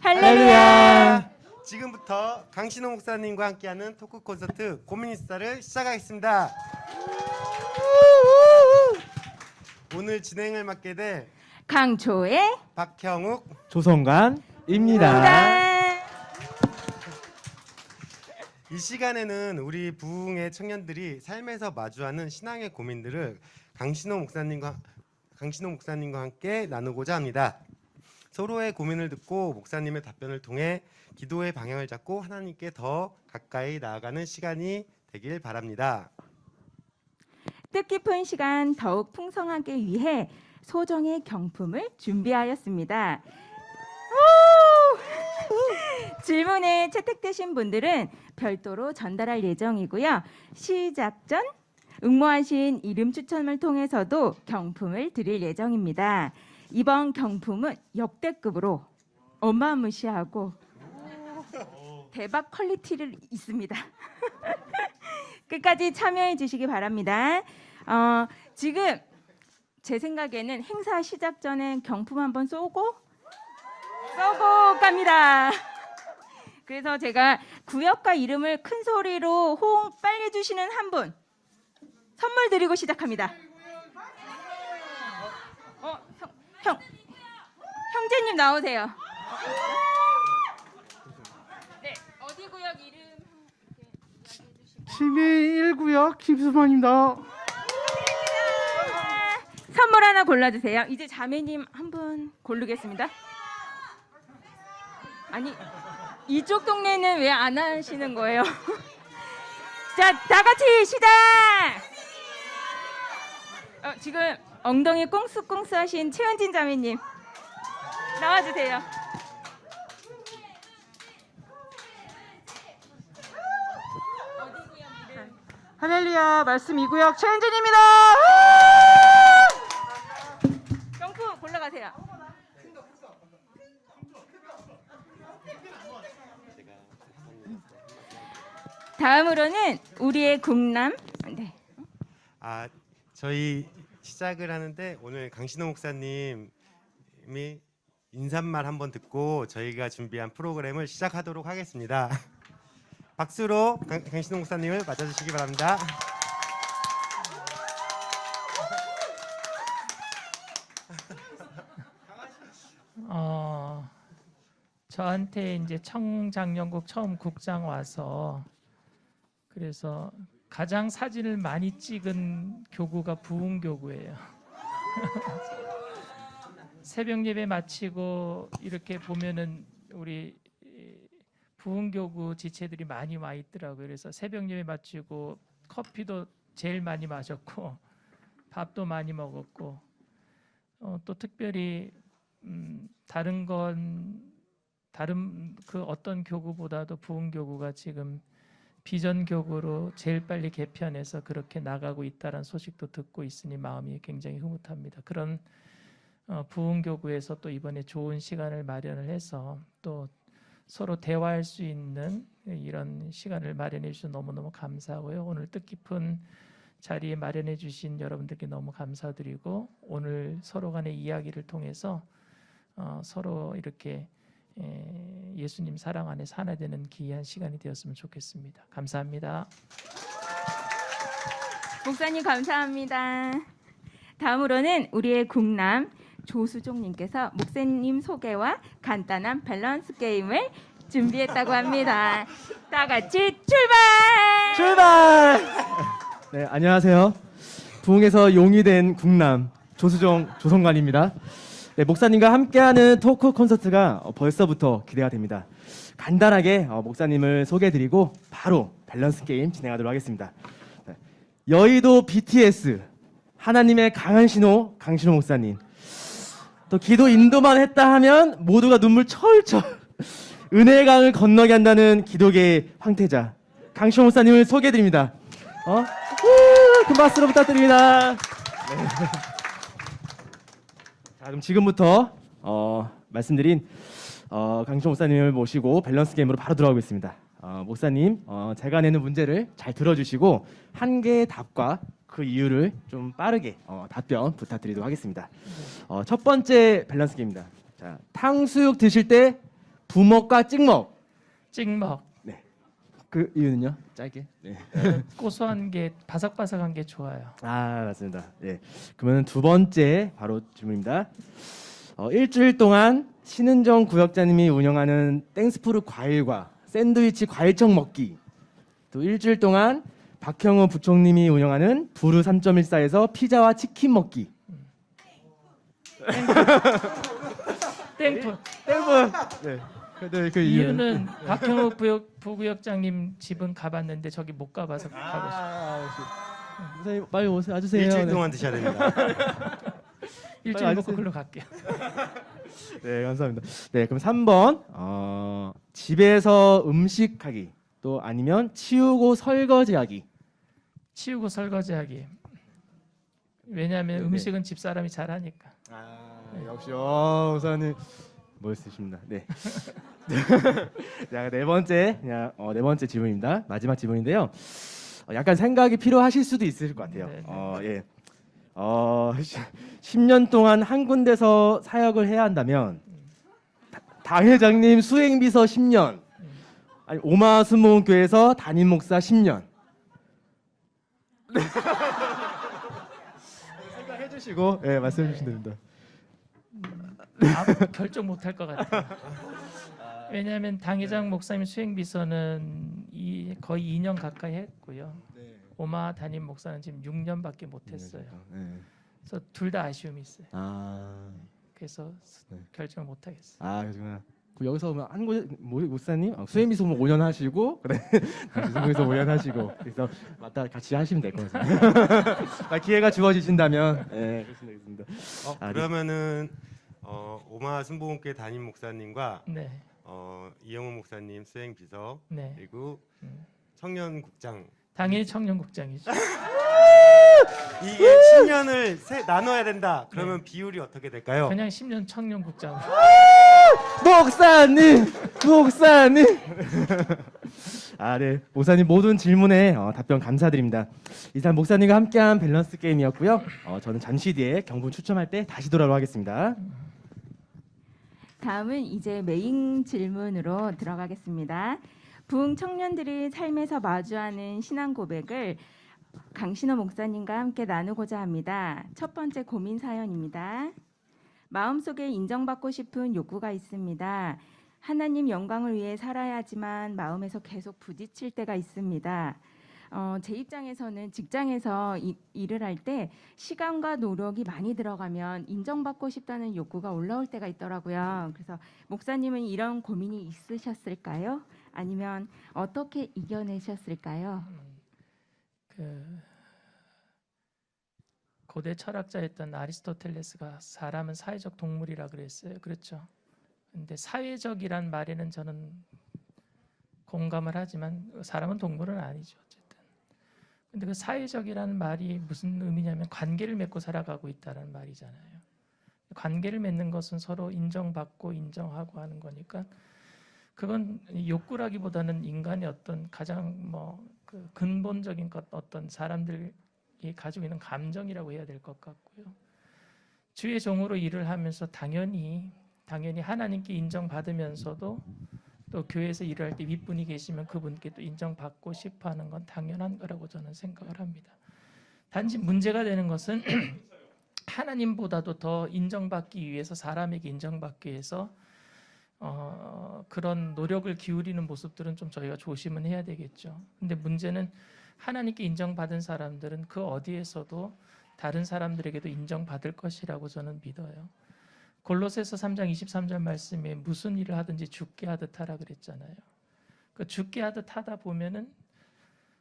할렐루야! 지금부터 강신호 목사님과 함께하는 토크 콘서트 고민이스타를 시작하겠습니다. 오늘 진행을 맡게 될 강초의 박형욱, 조성관입니다. 이 시간에는 우리 부흥의 청년들이 삶에서 마주하는 신앙의 고민들을 강신호 목사님과 함께 나누고자 합니다. 서로의 고민을 듣고 목사님의 답변을 통해 기도의 방향을 잡고 하나님께 더 가까이 나아가는 시간이 되길 바랍니다. 뜻깊은 시간 더욱 풍성하게 위해 소정의 경품을 준비하였습니다. 질문에 채택되신 분들은 별도로 전달할 예정이고요. 시작 전 응모하신 이름 추첨을 통해서도 경품을 드릴 예정입니다. 이번 경품은 역대급으로 어마무시하고 대박 퀄리티를 있습니다. 끝까지 참여해 주시기 바랍니다. 지금 제 생각에는 행사 시작 전에 경품 한번 쏘고 갑니다. 그래서 제가 구역과 이름을 큰 소리로 호응 빨리 해주시는 한 분 선물 드리고 시작합니다. 형제님 나오세요. 네, 어디 구역 이름 시민 1구역 김수만입니다. 선물 하나 골라주세요. 이제 자매님 한 분 고르겠습니다. 아니 이쪽 동네는 왜 안 하시는 거예요? 자, 다 같이 시작! 지금 엉덩이 꽁수꽁수 하신 최은진 자매님 나와주세요. 할렐루야, 말씀 2구역 최은진입니다. 경품 골라가세요. 다음으로는 우리의 국남. 네. 저희 시작을 하는데 오늘 강신호 목사님이 인사말 한번 듣고 저희가 준비한 프로그램을 시작하도록 하겠습니다. 박수로 강신호 목사님을 맞아주시기 바랍니다. 저한테 이제 청장년국 처음 국장 와서 그래서 가장 사진을 많이 찍은 교구가 부흥교구예요. 새벽 예배 마치고 이렇게 보면은 우리 부흥교구 지체들이 많이 와 있더라고요. 그래서 새벽 예배 마치고 커피도 제일 많이 마셨고 밥도 많이 먹었고 또 특별히 다른 그 어떤 교구보다도 부흥교구가 지금 비전 교구로 제일 빨리 개편해서 그렇게 나가고 있다는 소식도 듣고 있으니 마음이 굉장히 흐뭇합니다. 그런 부흥교구에서 또 이번에 좋은 시간을 마련을 해서 또 서로 대화할 수 있는 이런 시간을 마련해 주셔서 너무너무 감사하고요. 오늘 뜻깊은 자리에 마련해 주신 여러분들께 너무 감사드리고 오늘 서로 간의 이야기를 통해서 서로 이렇게 예수님 사랑 안에서 하나 되는 귀한 시간이 되었으면 좋겠습니다. 감사합니다. 목사님 감사합니다. 다음으로는 우리의 국남 조수종님께서 목사님 소개와 간단한 밸런스 게임을 준비했다고 합니다. 다 같이 출발! 네, 안녕하세요. 부흥에서 용이 된 국남 조성관입니다. 네, 목사님과 함께하는 토크 콘서트가 벌써부터 기대가 됩니다. 간단하게 목사님을 소개해드리고 바로 밸런스 게임 진행하도록 하겠습니다. 네, 여의도 BTS 하나님의 강한 신호 강신호 목사님, 또 기도 인도만 했다 하면 모두가 눈물 철철 은혜의 강을 건너게 한다는 기도계의 황태자 강신호 목사님을 소개해드립니다. 큰 박수로 부탁드립니다. 네. 자, 그럼 지금부터 말씀드린 강신호 목사님을 모시고 밸런스 게임으로 바로 들어가겠습니다. 목사님, 제가 내는 문제를 잘 들어주시고 한 개의 답과 그 이유를 좀 빠르게 답변 부탁드리도록 하겠습니다. 첫 번째 밸런스 게임입니다. 자, 탕수육 드실 때 부먹과 찍먹. 찍먹. 그 이유는요? 짧게. 네. 고소한 게 바삭바삭한 게 좋아요. 아, 맞습니다. 예. 그러면 두 번째 바로 질문입니다. 일주일 동안 신은정 구역장님이 운영하는 땡스프루 과일과 샌드위치 과일청 먹기. 또 일주일 동안 박형우 부총님이 운영하는 부르 3.14에서 피자와 치킨 먹기. 땡프. 네. 그 이유는 박형우 부구역장님 집은 가봤는데 저기 못 가봐서 가고 싶어요. 선생님 빨리 오세요. 와주세요. 일주일 네. 동안 드셔야 됩니다. 일주일 빨리 먹고 와주세요. 글로 갈게요. 네, 감사합니다. 네, 그럼 3번 집에서 음식하기 또 아니면 치우고 설거지하기. 치우고 설거지하기. 왜냐하면 네. 음식은 집 사람이 잘하니까. 역시 우사님 멋있으십니다. 네. 자, 네 번째 질문입니다. 마지막 질문인데요. 약간 생각이 필요하실 수도 있을 것 같아요. 네, 예. 10년 동안 한 군데서 사역을 해야 한다면 당 회장님 수행비서 10년, 아니 오마스모교에서 담임 목사 10년. 생각해 주시고 말씀해 주시면 됩니다. 결정 못할 것 같아요. 왜냐하면 당회장 목사님 수행비서는 거의 2년 가까이 했고요. 오마 담임 목사는 지금 6년밖에 못했어요. 그래서 둘 다 아쉬움이 있어요. 그래서 결정을 못하겠어요. 그러시구나. 여기서 오면 한 곳 목사님 수행비서 5년 하시고 그래 수행비서 5년 하시고 그래서 맞다 같이 하시면 될 것 같습니다. 기회가 주어지신다면 그렇습니다. 그러면은 오마 순복음교회 담임 목사님과 네, 이영호 목사님 수행 비서 네. 그리고 청년국장 당일 청년국장이죠. 이게 10년을 나눠야 된다. 그러면 비율이 어떻게 될까요? 그냥 10년 청년국장. 목사님. 네, 목사님 모든 질문에 답변 감사드립니다. 이상 목사님과 함께한 밸런스 게임이었고요. 저는 잠시 뒤에 경분 추첨할 때 다시 돌아오도록 하겠습니다. 다음은 이제 메인 질문으로 들어가겠습니다. 부흥 청년들이 삶에서 마주하는 신앙 고백을 강신호 목사님과 함께 나누고자 합니다. 첫 번째 고민 사연입니다. 마음속에 인정받고 싶은 욕구가 있습니다. 하나님 영광을 위해 살아야 하지만 마음에서 계속 부딪힐 때가 있습니다. 제 입장에서는 직장에서 일을 할 때 시간과 노력이 많이 들어가면 인정받고 싶다는 욕구가 올라올 때가 있더라고요. 그래서 목사님은 이런 고민이 있으셨을까요? 아니면 어떻게 이겨내셨을까요? 고대 철학자였던 아리스토텔레스가 사람은 사회적 동물이라 그랬어요. 그렇죠? 근데 사회적이란 말에는 저는 공감을 하지만 사람은 동물은 아니죠. 어쨌든. 근데 그 사회적이라는 말이 무슨 의미냐면 관계를 맺고 살아가고 있다는 말이잖아요. 관계를 맺는 것은 서로 인정받고 인정하고 하는 거니까 그건 욕구라기보다는 인간의 어떤 가장 그 근본적인 것, 어떤 사람들이 가지고 있는 감정이라고 해야 될 것 같고요. 주의 종으로 일을 하면서 당연히 하나님께 인정받으면서도 또 교회에서 일을 할 때 윗분이 계시면 그분께 또 인정받고 싶어하는 건 당연한 거라고 저는 생각을 합니다. 단지 문제가 되는 것은 하나님보다도 더 인정받기 위해서 사람에게 인정받기 위해서 그런 노력을 기울이는 모습들은 좀 저희가 조심은 해야 되겠죠. 근데 문제는 하나님께 인정받은 사람들은 그 어디에서도 다른 사람들에게도 인정받을 것이라고 저는 믿어요. 골로새서 3장 23절 말씀에 무슨 일을 하든지 죽게 하듯 하라 그랬잖아요. 그 죽게 하듯 하다 보면은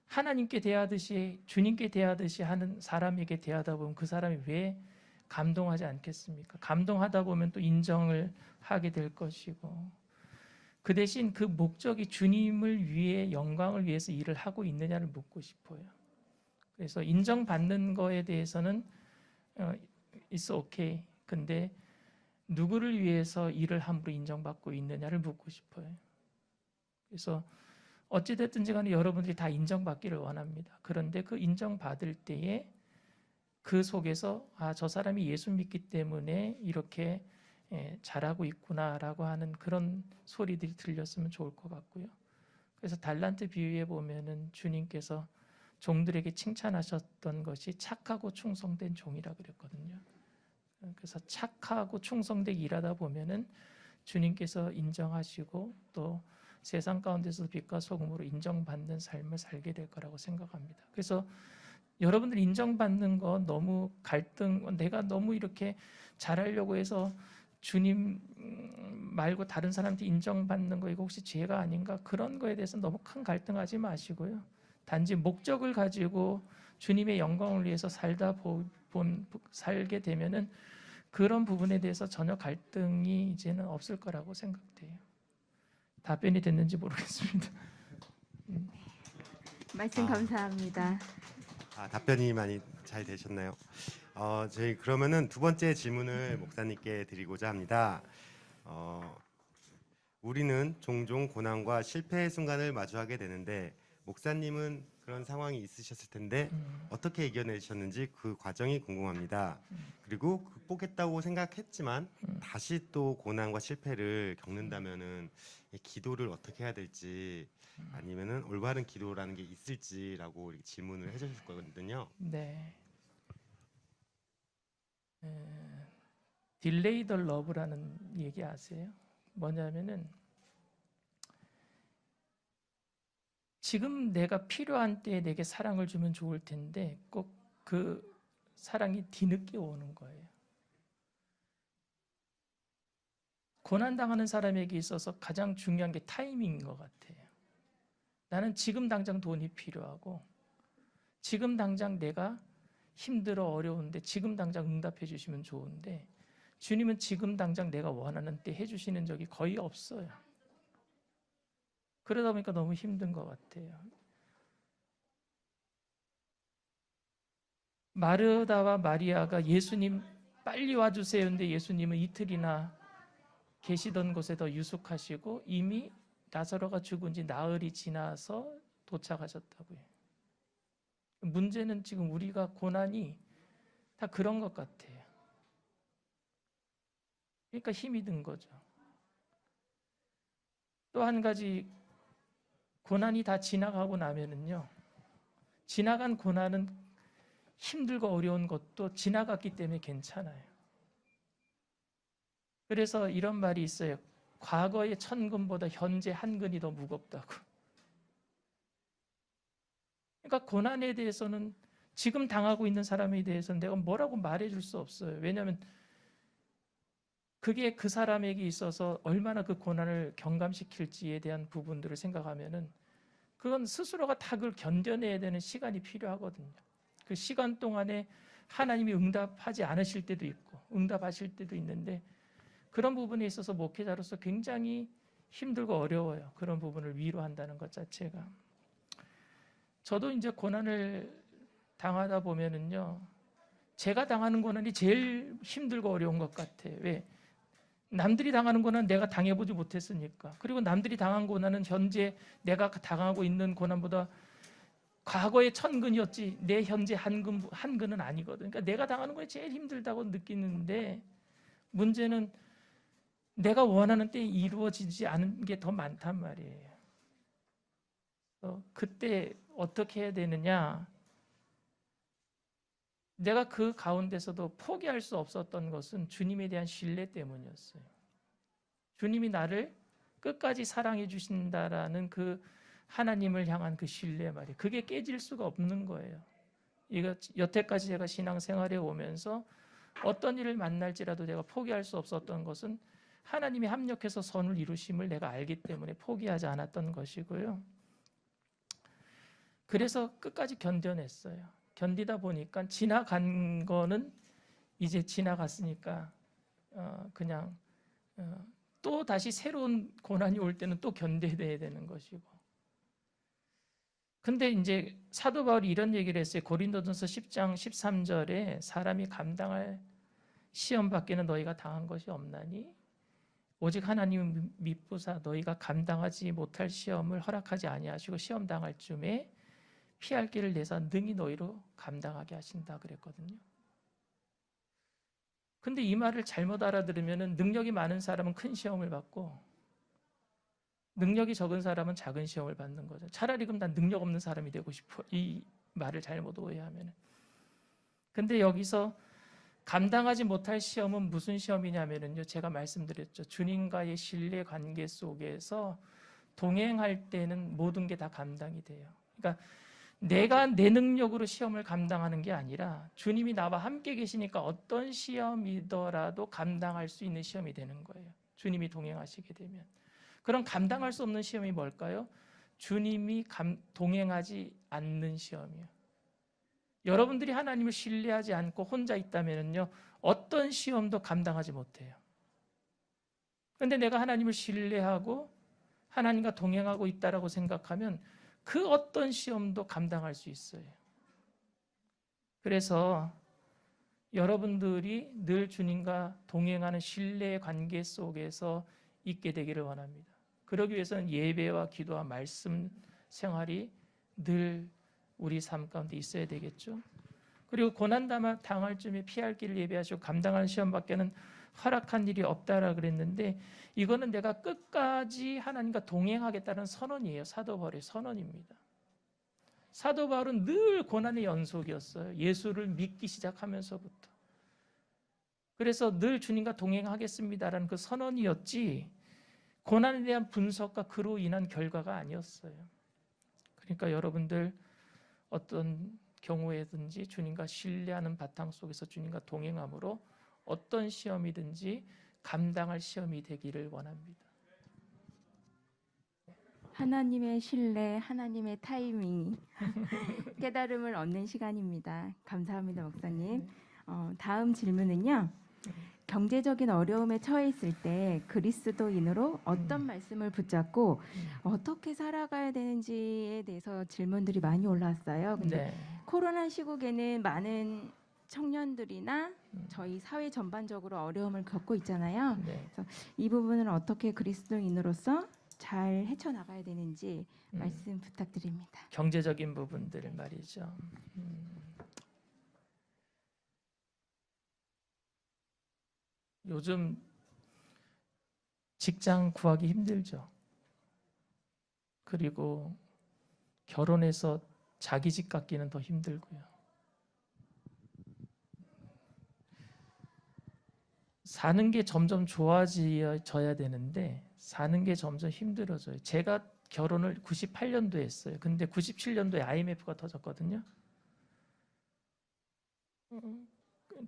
하나님께 대하듯이 주님께 대하듯이 하는 사람에게 대하다 보면 그 사람이 왜 감동하지 않겠습니까? 감동하다 보면 또 인정을 하게 될 것이고 그 대신 그 목적이 주님을 위해 영광을 위해서 일을 하고 있느냐를 묻고 싶어요. 그래서 인정받는 거에 대해서는 it's okay. 근데 누구를 위해서 일을 함으로 인정받고 있느냐를 묻고 싶어요. 그래서 어찌됐든지 간에 여러분들이 다 인정받기를 원합니다. 그런데 그 인정받을 때에 그 속에서 저 사람이 예수 믿기 때문에 이렇게 잘하고 있구나라고 하는 그런 소리들이 들렸으면 좋을 것 같고요. 그래서 달란트 비유에 보면은 주님께서 종들에게 칭찬하셨던 것이 착하고 충성된 종이라 그랬거든요. 그래서 착하고 충성되게 일하다 보면은 주님께서 인정하시고 또 세상 가운데서 빛과 소금으로 인정받는 삶을 살게 될 거라고 생각합니다. 그래서 여러분들 인정받는 거 너무 갈등, 내가 너무 이렇게 잘하려고 해서 주님 말고 다른 사람한테 인정받는 거 이거 혹시 죄가 아닌가, 그런 거에 대해서 너무 큰 갈등하지 마시고요. 단지 목적을 가지고 주님의 영광을 위해서 살게 되면은 그런 부분에 대해서 전혀 갈등이 이제는 없을 거라고 생각돼요. 답변이 됐는지 모르겠습니다. 말씀 감사합니다. 답변이 많이 잘 되셨나요? 저희 그러면은 두 번째 질문을 목사님께 드리고자 합니다. 우리는 종종 고난과 실패의 순간을 마주하게 되는데 목사님은 그런 상황이 있으셨을 텐데 어떻게 이겨내셨는지 그 과정이 궁금합니다. 그리고 극복했다고 생각했지만 다시 또 고난과 실패를 겪는다면은 이 기도를 어떻게 해야 될지, 아니면은 올바른 기도라는 게 있을지라고 이렇게 질문을 해주실 거거든요. 네. 딜레이 더 러브라는 얘기 아세요? 뭐냐면은 지금 내가 필요한 때에 내게 사랑을 주면 좋을 텐데 꼭 그 사랑이 뒤늦게 오는 거예요. 고난당하는 사람에게 있어서 가장 중요한 게 타이밍인 것 같아요. 나는 지금 당장 돈이 필요하고 지금 당장 내가 힘들어 어려운데 지금 당장 응답해 주시면 좋은데 주님은 지금 당장 내가 원하는 때 해주시는 적이 거의 없어요. 그러다 보니까 너무 힘든 것 같아요. 마르다와 마리아가 예수님 빨리 와주세요 근데 예수님은 이틀이나 계시던 곳에 더 유숙하시고 이미 나사로가 죽은 지 나흘이 지나서 도착하셨다고요. 문제는 지금 우리가 고난이 다 그런 것 같아요. 그러니까 힘이 든 거죠. 또 한 가지, 고난이 다 지나가고 나면은요, 지나간 고난은 힘들고 어려운 것도 지나갔기 때문에 괜찮아요. 그래서 이런 말이 있어요. 과거의 천근보다 현재 한근이 더 무겁다고. 그러니까 고난에 대해서는 지금 당하고 있는 사람에 대해서는 내가 뭐라고 말해줄 수 없어요. 왜냐하면 그게 그 사람에게 있어서 얼마나 그 고난을 경감시킬지에 대한 부분들을 생각하면은 그건 스스로가 다 그걸 견뎌내야 되는 시간이 필요하거든요. 그 시간 동안에 하나님이 응답하지 않으실 때도 있고 응답하실 때도 있는데 그런 부분에 있어서 목회자로서 굉장히 힘들고 어려워요. 그런 부분을 위로한다는 것 자체가. 저도 이제 고난을 당하다 보면은요, 제가 당하는 고난이 제일 힘들고 어려운 것 같아요. 왜? 남들이 당하는 고난 내가 당해보지 못했으니까. 그리고 남들이 당한 고난은 현재 내가 당하고 있는 고난보다 과거의 천근이었지 내 현재 한근은 아니거든. 그러니까 내가 당하는 거에 제일 힘들다고 느끼는데 문제는 내가 원하는 때에 이루어지지 않은 게 더 많단 말이에요. 그때 어떻게 해야 되느냐? 내가 그 가운데서도 포기할 수 없었던 것은 주님에 대한 신뢰 때문이었어요. 주님이 나를 끝까지 사랑해 주신다라는 그 하나님을 향한 그 신뢰 말이에요. 그게 깨질 수가 없는 거예요. 이거 여태까지 제가 신앙생활에 오면서 어떤 일을 만날지라도 내가 포기할 수 없었던 것은 하나님이 합력해서 선을 이루심을 내가 알기 때문에 포기하지 않았던 것이고요. 그래서 끝까지 견뎌냈어요. 견디다 보니까 지나간 거는 이제 지나갔으니까 그냥 또 다시 새로운 고난이 올 때는 또 견뎌내야 되는 것이고. 근데 이제 사도 바울이 이런 얘기를 했어요. 고린도전서 10장 13절에 사람이 감당할 시험 밖에는 너희가 당한 것이 없나니 오직 하나님은 미쁘사 너희가 감당하지 못할 시험을 허락하지 아니하시고 시험 당할 쯤에 피할 길을 내사 능히 너희로 감당하게 하신다 그랬거든요. 근데 이 말을 잘못 알아들으면 능력이 많은 사람은 큰 시험을 받고 능력이 적은 사람은 작은 시험을 받는 거죠. 차라리 그럼 난 능력 없는 사람이 되고 싶어. 이 말을 잘못 오해하면. 근데 여기서 감당하지 못할 시험은 무슨 시험이냐면요. 제가 말씀드렸죠. 주님과의 신뢰 관계 속에서 동행할 때는 모든 게 다 감당이 돼요. 그러니까 내가 내 능력으로 시험을 감당하는 게 아니라 주님이 나와 함께 계시니까 어떤 시험이더라도 감당할 수 있는 시험이 되는 거예요. 주님이 동행하시게 되면. 그럼 감당할 수 없는 시험이 뭘까요? 주님이 동행하지 않는 시험이에요. 여러분들이 하나님을 신뢰하지 않고 혼자 있다면요, 어떤 시험도 감당하지 못해요. 그런데 내가 하나님을 신뢰하고 하나님과 동행하고 있다라고 생각하면 그 어떤 시험도 감당할 수 있어요. 그래서 여러분들이 늘 주님과 동행하는 신뢰의 관계 속에서 있게 되기를 원합니다. 그러기 위해서는 예배와 기도와 말씀 생활이 늘 우리 삶 가운데 있어야 되겠죠. 그리고 고난 당할 쯤에 피할 길을 예배하시고 감당하는 시험밖에는 허락한 일이 없다라 그랬는데 이거는 내가 끝까지 하나님과 동행하겠다는 선언이에요. 사도 바울의 선언입니다. 사도 바울은 늘 고난의 연속이었어요. 예수를 믿기 시작하면서부터. 그래서 늘 주님과 동행하겠습니다라는 그 선언이었지 고난에 대한 분석과 그로 인한 결과가 아니었어요. 그러니까 여러분들 어떤 경우에든지 주님과 신뢰하는 바탕 속에서 주님과 동행함으로 어떤 시험이든지 감당할 시험이 되기를 원합니다. 하나님의 신뢰, 하나님의 타이밍, 깨달음을 얻는 시간입니다. 감사합니다, 목사님. 다음 질문은요. 경제적인 어려움에 처해 있을 때 그리스도인으로 어떤 말씀을 붙잡고 어떻게 살아가야 되는지에 대해서 질문들이 많이 올라왔어요. 근데 네. 코로나 시국에는 많은 청년들이나 저희 사회 전반적으로 어려움을 겪고 있잖아요. 네. 이 부분을 어떻게 그리스도인으로서 잘 헤쳐나가야 되는지 말씀 부탁드립니다. 경제적인 부분들 말이죠. 요즘 직장 구하기 힘들죠. 그리고 결혼해서 자기 집 갖기는 더 힘들고요. 사는 게 점점 좋아져야 되는데 사는 게 점점 힘들어져요. 제가 결혼을 98년도에 했어요. 근데 97년도에 IMF가 터졌거든요.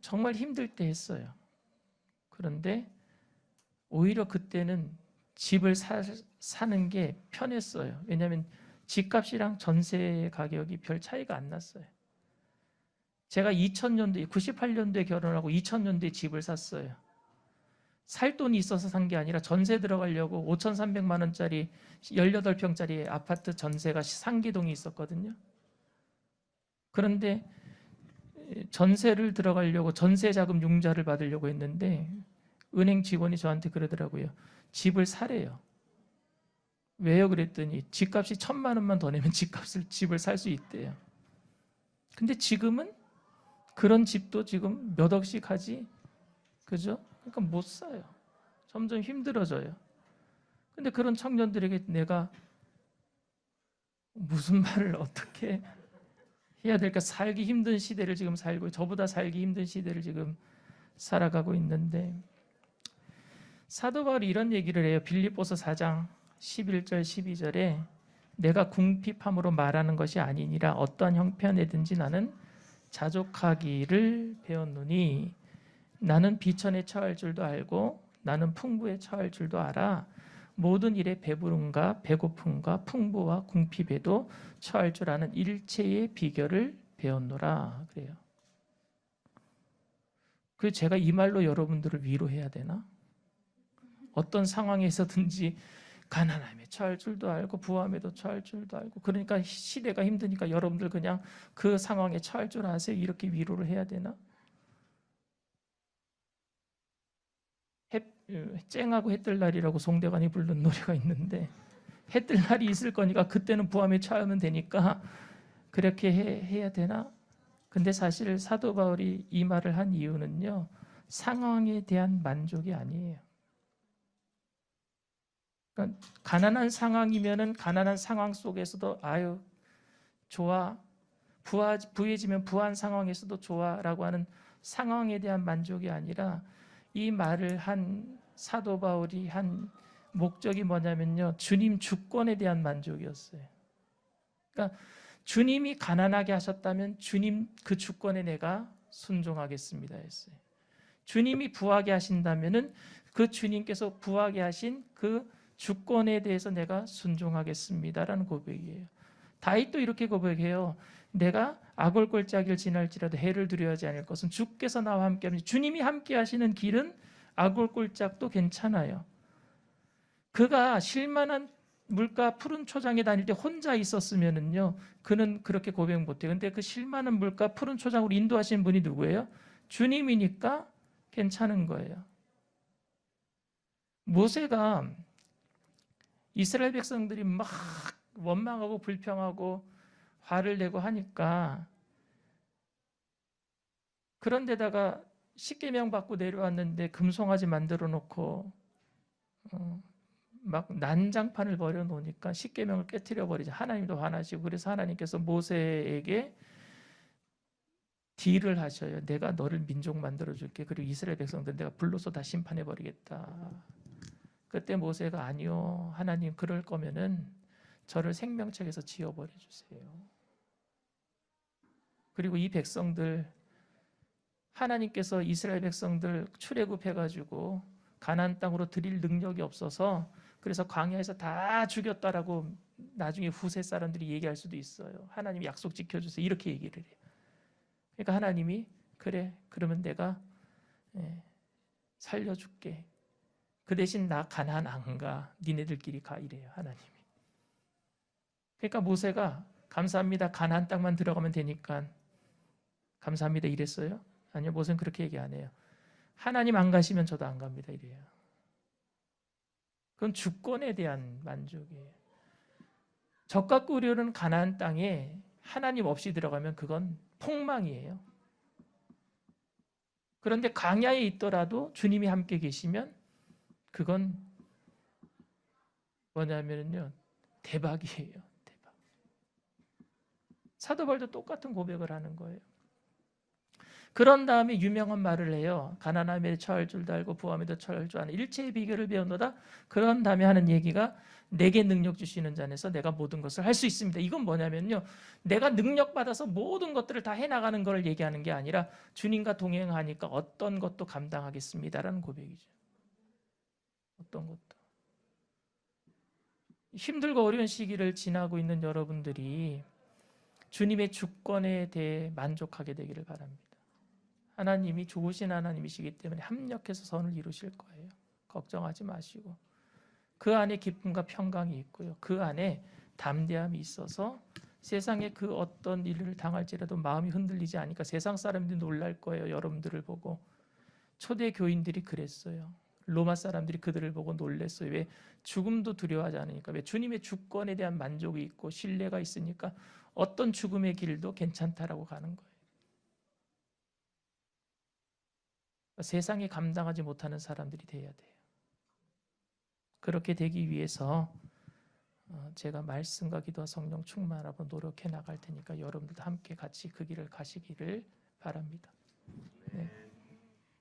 정말 힘들 때 했어요. 그런데 오히려 그때는 집을 사는 게 편했어요. 왜냐하면 집값이랑 전세 가격이 별 차이가 안 났어요. 제가 2000년도에 98년도에 결혼을 하고 2000년도에 집을 샀어요. 살 돈이 있어서 산 게 아니라 전세 들어가려고 5,300만 원짜리 18평짜리 아파트 전세가 상기동이 있었거든요. 그런데 전세를 들어가려고 전세 자금 융자를 받으려고 했는데 은행 직원이 저한테 그러더라고요. 집을 사래요. 왜요? 그랬더니 집값이 1,000만 원만 더 내면 집을 살 수 있대요. 근데 지금은 그런 집도 지금 몇 억씩 하지, 그죠? 그러니까 못 사요. 점점 힘들어져요. 근데 그런 청년들에게 내가 무슨 말을 어떻게 해야 될까? 살기 힘든 시대를 지금 살고, 저보다 살기 힘든 시대를 지금 살아가고 있는데, 사도 바울이 이런 얘기를 해요. 빌립보서 4장 11절 12절에 내가 궁핍함으로 말하는 것이 아니니라 어떠한 형편에든지 나는 자족하기를 배웠노니 나는 비천에 처할 줄도 알고 나는 풍부에 처할 줄도 알아. 모든 일에 배부름과 배고픔과 풍부와 궁핍에도 처할 줄 아는 일체의 비결을 배웠노라. 그래요. 그 제가 이 말로 여러분들을 위로해야 되나? 어떤 상황에서든지 가난함에 처할 줄도 알고 부함에도 처할 줄도 알고, 그러니까 시대가 힘드니까 여러분들 그냥 그 상황에 처할 줄 아세요? 이렇게 위로를 해야 되나? 쨍하고 해뜰 날이라고 송대관이 부른 노래가 있는데 해뜰 날이 있을 거니까 그때는 부함에 처하면 되니까 그렇게 해야 되나? 근데 사실 사도 바울이 이 말을 한 이유는요, 상황에 대한 만족이 아니에요. 그러니까 가난한 상황이면은 가난한 상황 속에서도 아유 좋아, 부해지면 부한 상황에서도 좋아라고 하는 상황에 대한 만족이 아니라 이 말을 한 사도 바울이 한 목적이 뭐냐면요, 주님 주권에 대한 만족이었어요. 그러니까 주님이 가난하게 하셨다면 주님 그 주권에 내가 순종하겠습니다 했어요. 주님이 부하게 하신다면은 그 주님께서 부하게 하신 그 주권에 대해서 내가 순종하겠습니다라는 고백이에요. 다윗도 이렇게 고백해요. 내가 악월골짜기를 지날지라도 해를 두려워하지 않을 것은 주께서 나와 함께하니, 주님이 함께 하시는 길은 악월골짝도 괜찮아요. 그가 쉴만한 물가 푸른 초장에 다닐 때 혼자 있었으면은요, 그는 그렇게 고백 못해요. 근데 그 쉴만한 물가 푸른 초장으로 인도하시는 분이 누구예요? 주님이니까 괜찮은 거예요. 모세가 이스라엘 백성들이 막 원망하고 불평하고 화를 내고 하니까, 그런데다가 십계명 받고 내려왔는데 금송아지 만들어 놓고 막 난장판을 벌여 놓으니까 십계명을 깨트려 버리죠. 하나님도 화나시고, 그래서 하나님께서 모세에게 딜을 하셔요. 내가 너를 민족 만들어 줄게. 그리고 이스라엘 백성들 내가 불로서 다 심판해 버리겠다. 그때 모세가 아니요, 하나님 그럴 거면은 저를 생명책에서 지워 버려 주세요. 그리고 이 백성들, 하나님께서 이스라엘 백성들 출애굽해 가지고 가나안 땅으로 들일 능력이 없어서 그래서 광야에서 다 죽였다라고 나중에 후세 사람들이 얘기할 수도 있어요. 하나님이 약속 지켜주세요 이렇게 얘기를 해요. 그러니까 하나님이 그래 그러면 내가 살려줄게. 그 대신 나 가나안 안 가. 니네들끼리 가 이래요 하나님이. 그러니까 모세가 감사합니다. 가나안 땅만 들어가면 되니까 감사합니다 이랬어요? 아니요, 모세는 그렇게 얘기 안 해요. 하나님 안 가시면 저도 안 갑니다 이래요. 그건 주권에 대한 만족이에요. 적과 꿀이오는 가나안 땅에 하나님 없이 들어가면 그건 폭망이에요. 그런데 광야에 있더라도 주님이 함께 계시면 그건 뭐냐면요, 대박이에요. 대박. 사도 바울도 똑같은 고백을 하는 거예요. 그런 다음에 유명한 말을 해요. 가난함에 처할 줄도 알고 부함에도 처할 줄 아는 일체의 비결을 배웠노다. 그런 다음에 하는 얘기가 내게 능력 주시는 자 안에서 내가 모든 것을 할 수 있습니다. 이건 뭐냐면요, 내가 능력 받아서 모든 것들을 다 해나가는 걸 얘기하는 게 아니라 주님과 동행하니까 어떤 것도 감당하겠습니다라는 고백이죠. 어떤 것도. 힘들고 어려운 시기를 지나고 있는 여러분들이 주님의 주권에 대해 만족하게 되기를 바랍니다. 하나님이 좋으신 하나님이시기 때문에 합력해서 선을 이루실 거예요. 걱정하지 마시고, 그 안에 기쁨과 평강이 있고요, 그 안에 담대함이 있어서 세상에 그 어떤 일을 당할지라도 마음이 흔들리지 않으니까 세상 사람들이 놀랄 거예요. 여러분들을 보고. 초대 교인들이 그랬어요. 로마 사람들이 그들을 보고 놀랐어요. 왜? 죽음도 두려워하지 않으니까. 왜? 주님의 주권에 대한 만족이 있고 신뢰가 있으니까 어떤 죽음의 길도 괜찮다라고 가는 거예요. 세상이 감당하지 못하는 사람들이 돼야 돼요. 그렇게 되기 위해서 제가 말씀과 기도와 성령 충만하고 노력해 나갈 테니까 여러분들도 함께 같이 그 길을 가시기를 바랍니다. 네.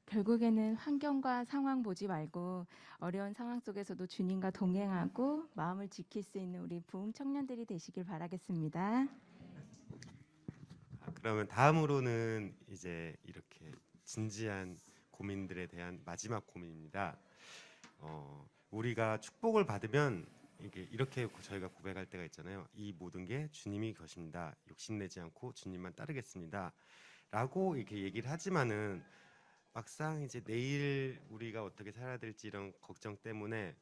결국에는 환경과 상황 보지 말고 어려운 상황 속에서도 주님과 동행하고 마음을 지킬 수 있는 우리 부흥 청년들이 되시길 바라겠습니다. 그러면 다음으로는 이제 이렇게 진지한 고민들에 대한 마지막 고민입니다. 우리가 축복을 받으면 이렇게 저희가 고백할 때가 있잖아요. 이 모든 게 주님이 것입니다. 욕심내지 않고 주님만 따르겠습니다. 라고 이렇게 얘기를 하지만은 막상 이제 내일 우리가 어떻게 살아야 될지 이런 걱정 때문에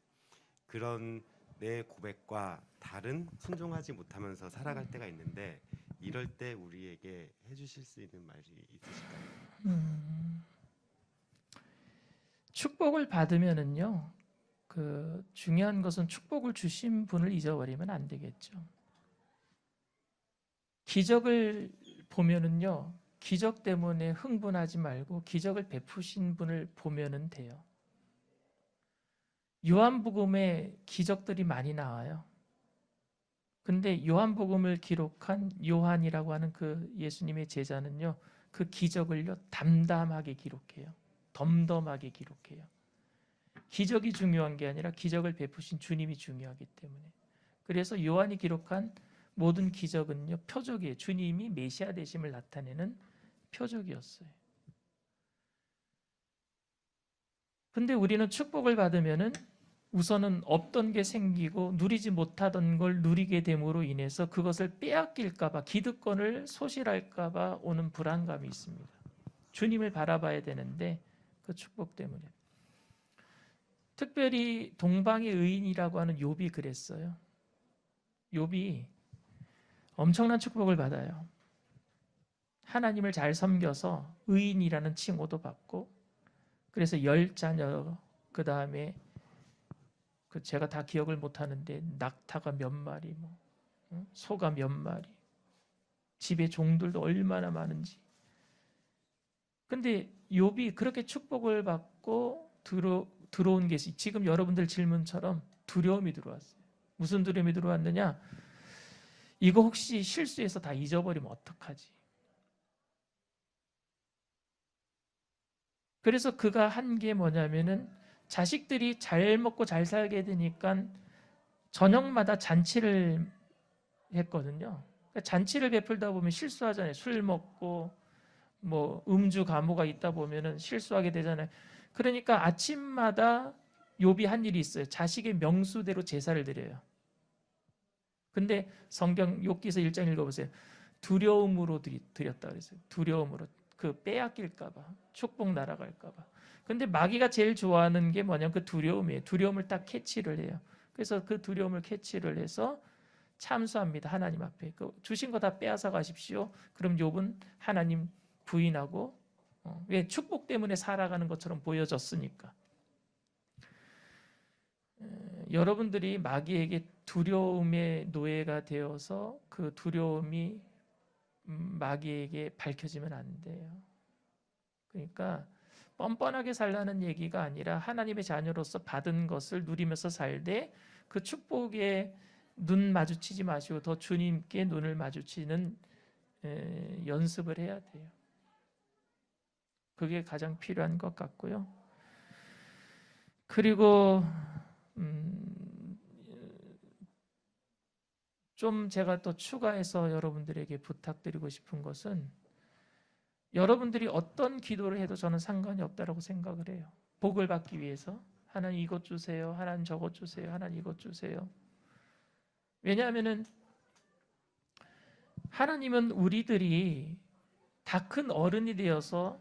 그런 내 고백과 다른 순종하지 못하면서 살아갈 때가 있는데, 이럴 때 우리에게 해주실 수 있는 말이 있으실까요? 축복을 받으면은요, 그 중요한 것은 축복을 주신 분을 잊어버리면 안 되겠죠. 기적을 보면은요, 기적 때문에 흥분하지 말고 기적을 베푸신 분을 보면은 돼요. 요한복음에 기적들이 많이 나와요. 근데 요한복음을 기록한 요한이라고 하는 그 예수님의 제자는요, 그 기적을요 담담하게 기록해요. 덤덤하게 기록해요. 기적이 중요한 게 아니라 기적을 베푸신 주님이 중요하기 때문에. 그래서 요한이 기록한 모든 기적은요 표적이에요. 주님이 메시아 되심을 나타내는 표적이었어요. 근데 우리는 축복을 받으면은 우선은 없던 게 생기고 누리지 못하던 걸 누리게 됨으로 인해서 그것을 빼앗길까봐, 기득권을 소실할까봐 오는 불안감이 있습니다. 주님을 바라봐야 되는데 그 축복 때문에. 특별히 동방의 의인이라고 하는 욥이 그랬어요. 욥이 엄청난 축복을 받아요. 하나님을 잘 섬겨서 의인이라는 칭호도 받고, 그래서 10자녀, 그 다음에 제가 다 기억을 못하는데 낙타가 몇 마리, 소가 몇 마리, 집에 종들도 얼마나 많은지. 근데 욥이 그렇게 축복을 받고 들어온 게 지금 여러분들 질문처럼 두려움이 들어왔어요. 무슨 두려움이 들어왔느냐? 이거 혹시 실수해서 다 잊어버리면 어떡하지? 그래서 그가 한 게 뭐냐면은 자식들이 잘 먹고 잘 살게 되니까 저녁마다 잔치를 했거든요. 그러니까 잔치를 베풀다 보면 실수하잖아요. 술 먹고 뭐 음주 가무가 있다 보면은 실수하게 되잖아요. 그러니까 아침마다 욥이 한 일이 있어요. 자식의 명수대로 제사를 드려요. 근데 성경 욥기서 1장 읽어보세요. 두려움으로 드렸다 그랬어요. 두려움으로. 그 빼앗길까 봐, 축복 날아갈까 봐. 근데 마귀가 제일 좋아하는 게 뭐냐면 그 두려움이에요. 두려움을 딱 캐치를 해요. 그래서 그 두려움을 캐치를 해서 참수합니다. 하나님 앞에. 주신 거 다 빼앗아 가십시오. 그럼 욥은 하나님 부인하고, 왜? 축복 때문에 살아가는 것처럼 보여졌으니까. 여러분들이 마귀에게 두려움의 노예가 되어서 그 두려움이 마귀에게 밝혀지면 안 돼요. 그러니까 뻔뻔하게 살라는 얘기가 아니라 하나님의 자녀로서 받은 것을 누리면서 살되 그 축복에 눈 마주치지 마시고 더 주님께 눈을 마주치는 연습을 해야 돼요. 그게 가장 필요한 것 같고요. 그리고 좀 제가 또 추가해서 여러분들에게 부탁드리고 싶은 것은, 여러분들이 어떤 기도를 해도 저는 상관이 없다라고 생각을 해요. 복을 받기 위해서 하나님 이것 주세요, 하나님 저것 주세요, 하나님 이것 주세요. 왜냐하면은 하나님은 우리들이 다 큰 어른이 되어서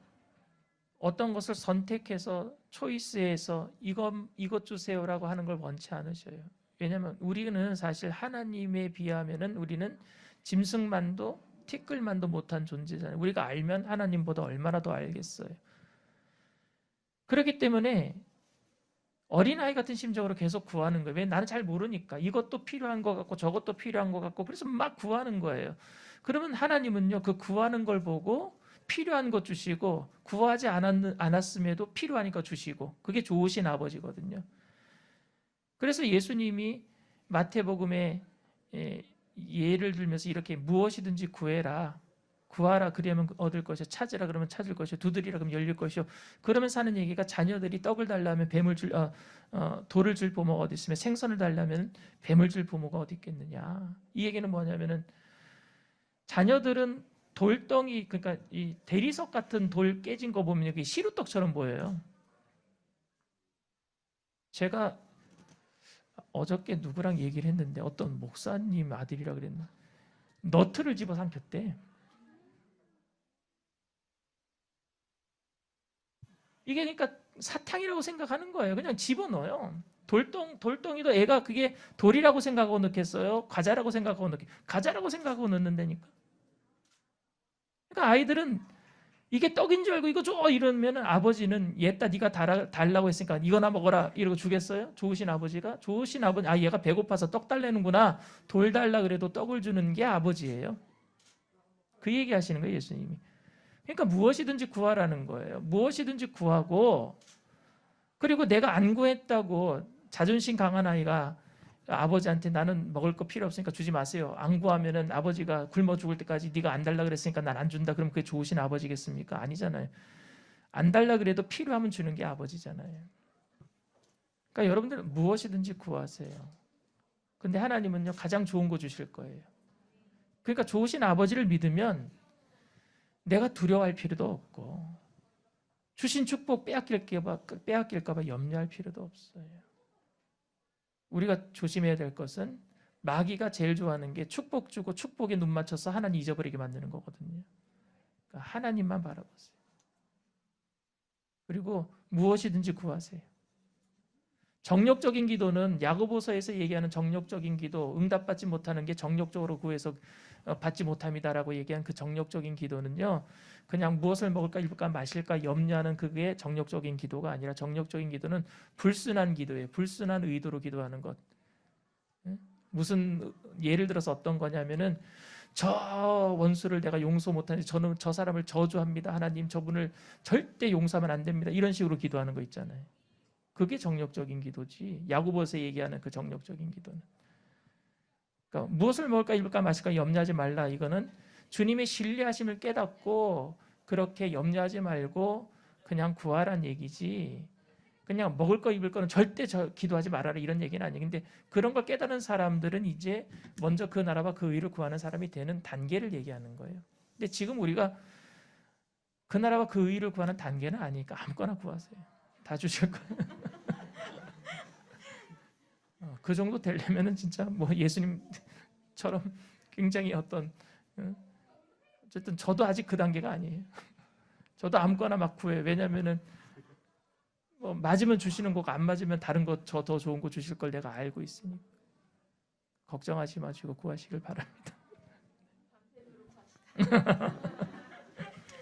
어떤 것을 선택해서 초이스해서 이것 주세요라고 하는 걸 원치 않으셔요. 왜냐하면 우리는 사실 하나님에 비하면은 우리는 짐승만도 티끌만도 못한 존재잖아요. 우리가 알면 하나님보다 얼마나 더 알겠어요. 그렇기 때문에 어린아이 같은 심정으로 계속 구하는 거예요. 왜? 나는 잘 모르니까. 이것도 필요한 것 같고 저것도 필요한 것 같고, 그래서 막 구하는 거예요. 그러면 하나님은요, 그 구하는 걸 보고 필요한 것 주시고, 구하지 않았음에도 필요하니까 주시고, 그게 좋으신 아버지거든요. 그래서 예수님이 마태복음에 예를 들면서 이렇게 무엇이든지 구해라, 구하라 그러면 얻을 것이요, 찾으라 그러면 찾을 것이요, 두드리라 그러면 열릴 것이요. 그러면서 하는 얘기가, 자녀들이 떡을 달라면 돌을 줄 부모가 어디 있으며 생선을 달라면 뱀을 줄 부모가 어디 있겠느냐. 이 얘기는 뭐냐면은 자녀들은 돌덩이, 그러니까 이 대리석 같은 돌 깨진 거 보면 이게 시루떡처럼 보여요. 제가 어저께 누구랑 얘기를 했는데 어떤 목사님 아들이라 그랬나, 너트를 집어 삼켰대. 이게 그러니까 사탕이라고 생각하는 거예요. 그냥 집어넣어요. 돌덩이도 애가 그게 돌이라고 생각하고 넣겠어요? 과자라고 생각하고 과자라고 생각하고 넣는다니까. 그러니까 아이들은 이게 떡인 줄 알고 이거 줘 이러면 아버지는 얘다 네가 달라고 했으니까 이거나 먹어라 이러고 주겠어요? 좋으신 아버지가? 좋으신 아버지, 얘가 배고파서 떡 달래는구나, 돌 달라 그래도 떡을 주는 게 아버지예요. 그 얘기 하시는 거예요, 예수님이. 그러니까 무엇이든지 구하라는 거예요. 무엇이든지 구하고, 그리고 내가 안 구했다고 자존심 강한 아이가 아버지한테 나는 먹을 거 필요 없으니까 주지 마세요. 안 구하면은 아버지가 굶어 죽을 때까지 네가 안 달라 그랬으니까 난 안 준다. 그럼 그게 좋으신 아버지겠습니까? 아니잖아요. 안 달라 그래도 필요하면 주는 게 아버지잖아요. 그러니까 여러분들은 무엇이든지 구하세요. 근데 하나님은요, 가장 좋은 거 주실 거예요. 그러니까 좋으신 아버지를 믿으면 내가 두려워할 필요도 없고, 주신 축복 빼앗길까 봐 염려할 필요도 없어요. 우리가 조심해야 될 것은 마귀가 제일 좋아하는 게 축복 주고 축복에 눈 맞춰서 하나님 잊어버리게 만드는 거거든요. 그러니까 하나님만 바라보세요. 그리고 무엇이든지 구하세요. 정력적인 기도는 야고보서에서 얘기하는 정력적인 기도, 응답받지 못하는 게 정력적으로 구해서 받지 못합니다라고 얘기한 그 정력적인 기도는요, 그냥 무엇을 먹을까 입을까 마실까 염려하는 그게 정력적인 기도가 아니라, 정력적인 기도는 불순한 기도예요. 불순한 의도로 기도하는 것. 무슨 예를 들어서 어떤 거냐면은, 저 원수를 내가 용서 못하니 저는 저 사람을 저주합니다. 하나님 저분을 절대 용서하면 안 됩니다. 이런 식으로 기도하는 거 있잖아요. 그게 정력적인 기도지. 야고보서 얘기하는 그 정력적인 기도는. 그러니까 무엇을 먹을까 입을까 마실까 염려하지 말라. 이거는 주님의 신뢰하심을 깨닫고 그렇게 염려하지 말고 그냥 구하란 얘기지. 그냥 먹을 거 입을 거는 절대 기도하지 말아라 이런 얘기는 아니에요. 근데 그런 걸 깨달은 사람들은 이제 먼저 그 나라와 그 의를 구하는 사람이 되는 단계를 얘기하는 거예요. 근데 지금 우리가 그 나라와 그 의를 구하는 단계는 아니니까 아무거나 구하세요. 다 주실 거예요. 그 정도 되려면은 진짜 뭐 예수님처럼 굉장히 어떤, 어쨌든 저도 아직 그 단계가 아니에요. 저도 아무거나 막 구해요. 왜냐면은 뭐 맞으면 주시는 거고 안 맞으면 다른 거 저 더 좋은 거 주실 걸 내가 알고 있으니 걱정하지 마시고 구하시길 바랍니다.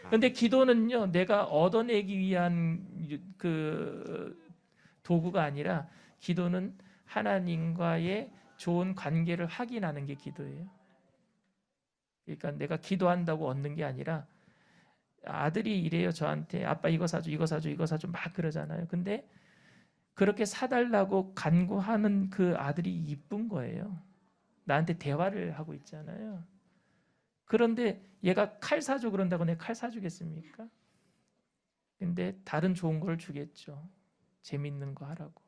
근데 기도는요, 내가 얻어내기 위한 그 도구가 아니라, 기도는 하나님과의 좋은 관계를 확인하는 게 기도예요. 그러니까 내가 기도한다고 얻는 게 아니라, 아들이 이래요 저한테, 아빠 이거 사줘 이거 사줘 이거 사줘 막 그러잖아요. 근데 그렇게 사달라고 간구하는 그 아들이 이쁜 거예요. 나한테 대화를 하고 있잖아요. 그런데 얘가 칼 사줘 그런다고 내가 칼 사주겠습니까? 근데 다른 좋은 걸 주겠죠. 재밌는 거 하라고.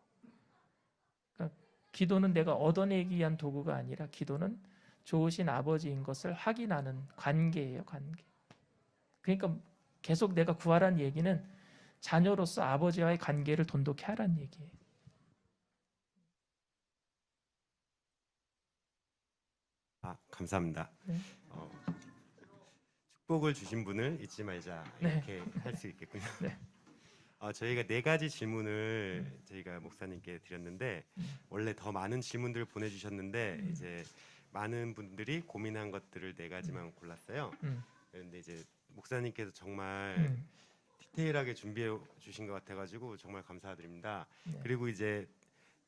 그러니까 기도는 내가 얻어내기 위한 도구가 아니라, 기도는 좋으신 아버지인 것을 확인하는 관계예요, 관계. 그러니까 계속 내가 구하라는 얘기는 자녀로서 아버지와의 관계를 돈독히 하라는 얘기예요. 감사합니다. 네. 축복을 주신 분을 잊지 말자, 이렇게 할 수 있겠군요. 네. 저희가 4가지 질문을 저희가 목사님께 드렸는데, 원래 더 많은 질문들을 보내주셨는데 이제 많은 분들이 고민한 것들을 4가지만 골랐어요. 그런데 이제 목사님께서 정말 디테일하게 준비해 주신 것 같아가지고 정말 감사드립니다. 네. 그리고 이제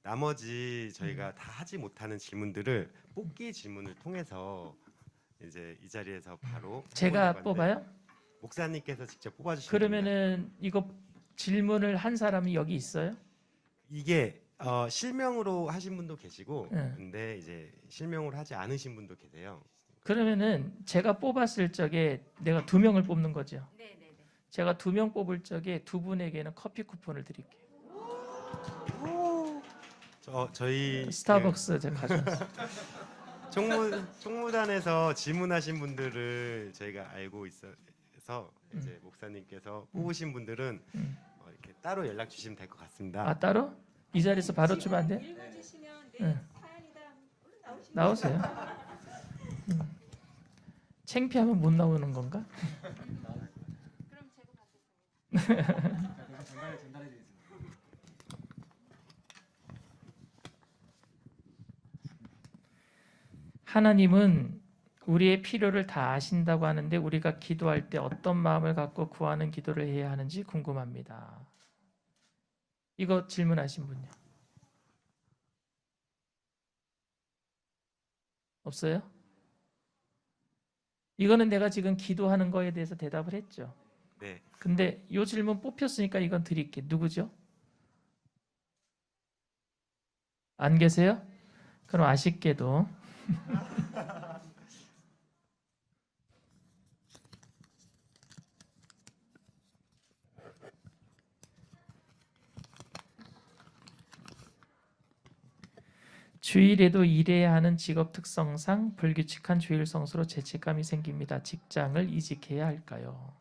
나머지 저희가 다 하지 못하는 질문들을 뽑기 질문을 통해서 이제 이 자리에서 바로 제가 해보려고 하는데, 뽑아요? 목사님께서 직접 뽑아주시면 됩니다. 그러면은 이거 질문을 한 사람이 여기 있어요? 이게 실명으로 하신 분도 계시고, 네. 근데 이제 실명으로 하지 않으신 분도 계세요. 그러면은 제가 뽑았을 적에 내가 2명을 뽑는 거죠. 제가 2명 뽑을 적에 2분에게는 커피 쿠폰을 드릴게요. 저희 스타벅스 제가 가져왔어요. 총무단에서 질문하신 분들을 저희가 알고 있어서 이제 목사님께서 뽑으신 분들은 이렇게 따로 연락 주시면 될 것 같습니다. 아, 따로? 이 자리에서 바로 주면 안 돼? 읽어주시면 네. 사연이다 나오시면 나오세요. 창피하면 못 나오는 건가? 그럼 제가 받겠습니다. 하나님은 우리의 필요를 다 아신다고 하는데, 우리가 기도할 때 어떤 마음을 갖고 구하는 기도를 해야 하는지 궁금합니다. 이거 질문하신 분요? 없어요? 이거는 내가 지금 기도하는 거에 대해서 대답을 했죠. 네. 근데 이 질문 뽑혔으니까 이건 드릴게. 누구죠? 안 계세요? 그럼 아쉽게도 주일에도 일해야 하는 직업 특성상 불규칙한 주일 성수로 죄책감이 생깁니다. 직장을 이직해야 할까요?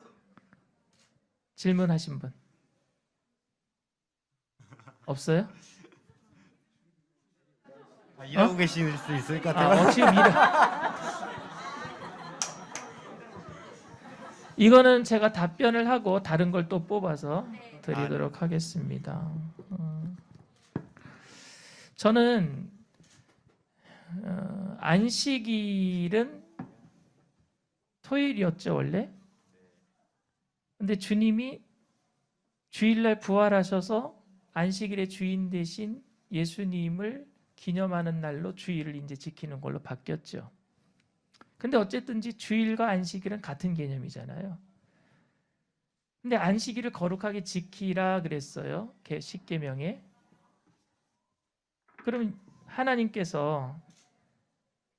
질문하신 분 없어요? 일하고 계실 수 있을 것 같아요. 지금 이거는 제가 답변을 하고 다른 걸 또 뽑아서 드리도록 하겠습니다. 저는 안식일은 토요일이었죠 원래. 근데 주님이 주일날 부활하셔서 안식일의 주인 대신 예수님을 기념하는 날로 주일을 이제 지키는 걸로 바뀌었죠. 근데 어쨌든지 주일과 안식일은 같은 개념이잖아요. 근데 안식일을 거룩하게 지키라 그랬어요. 십계명에. 그럼 하나님께서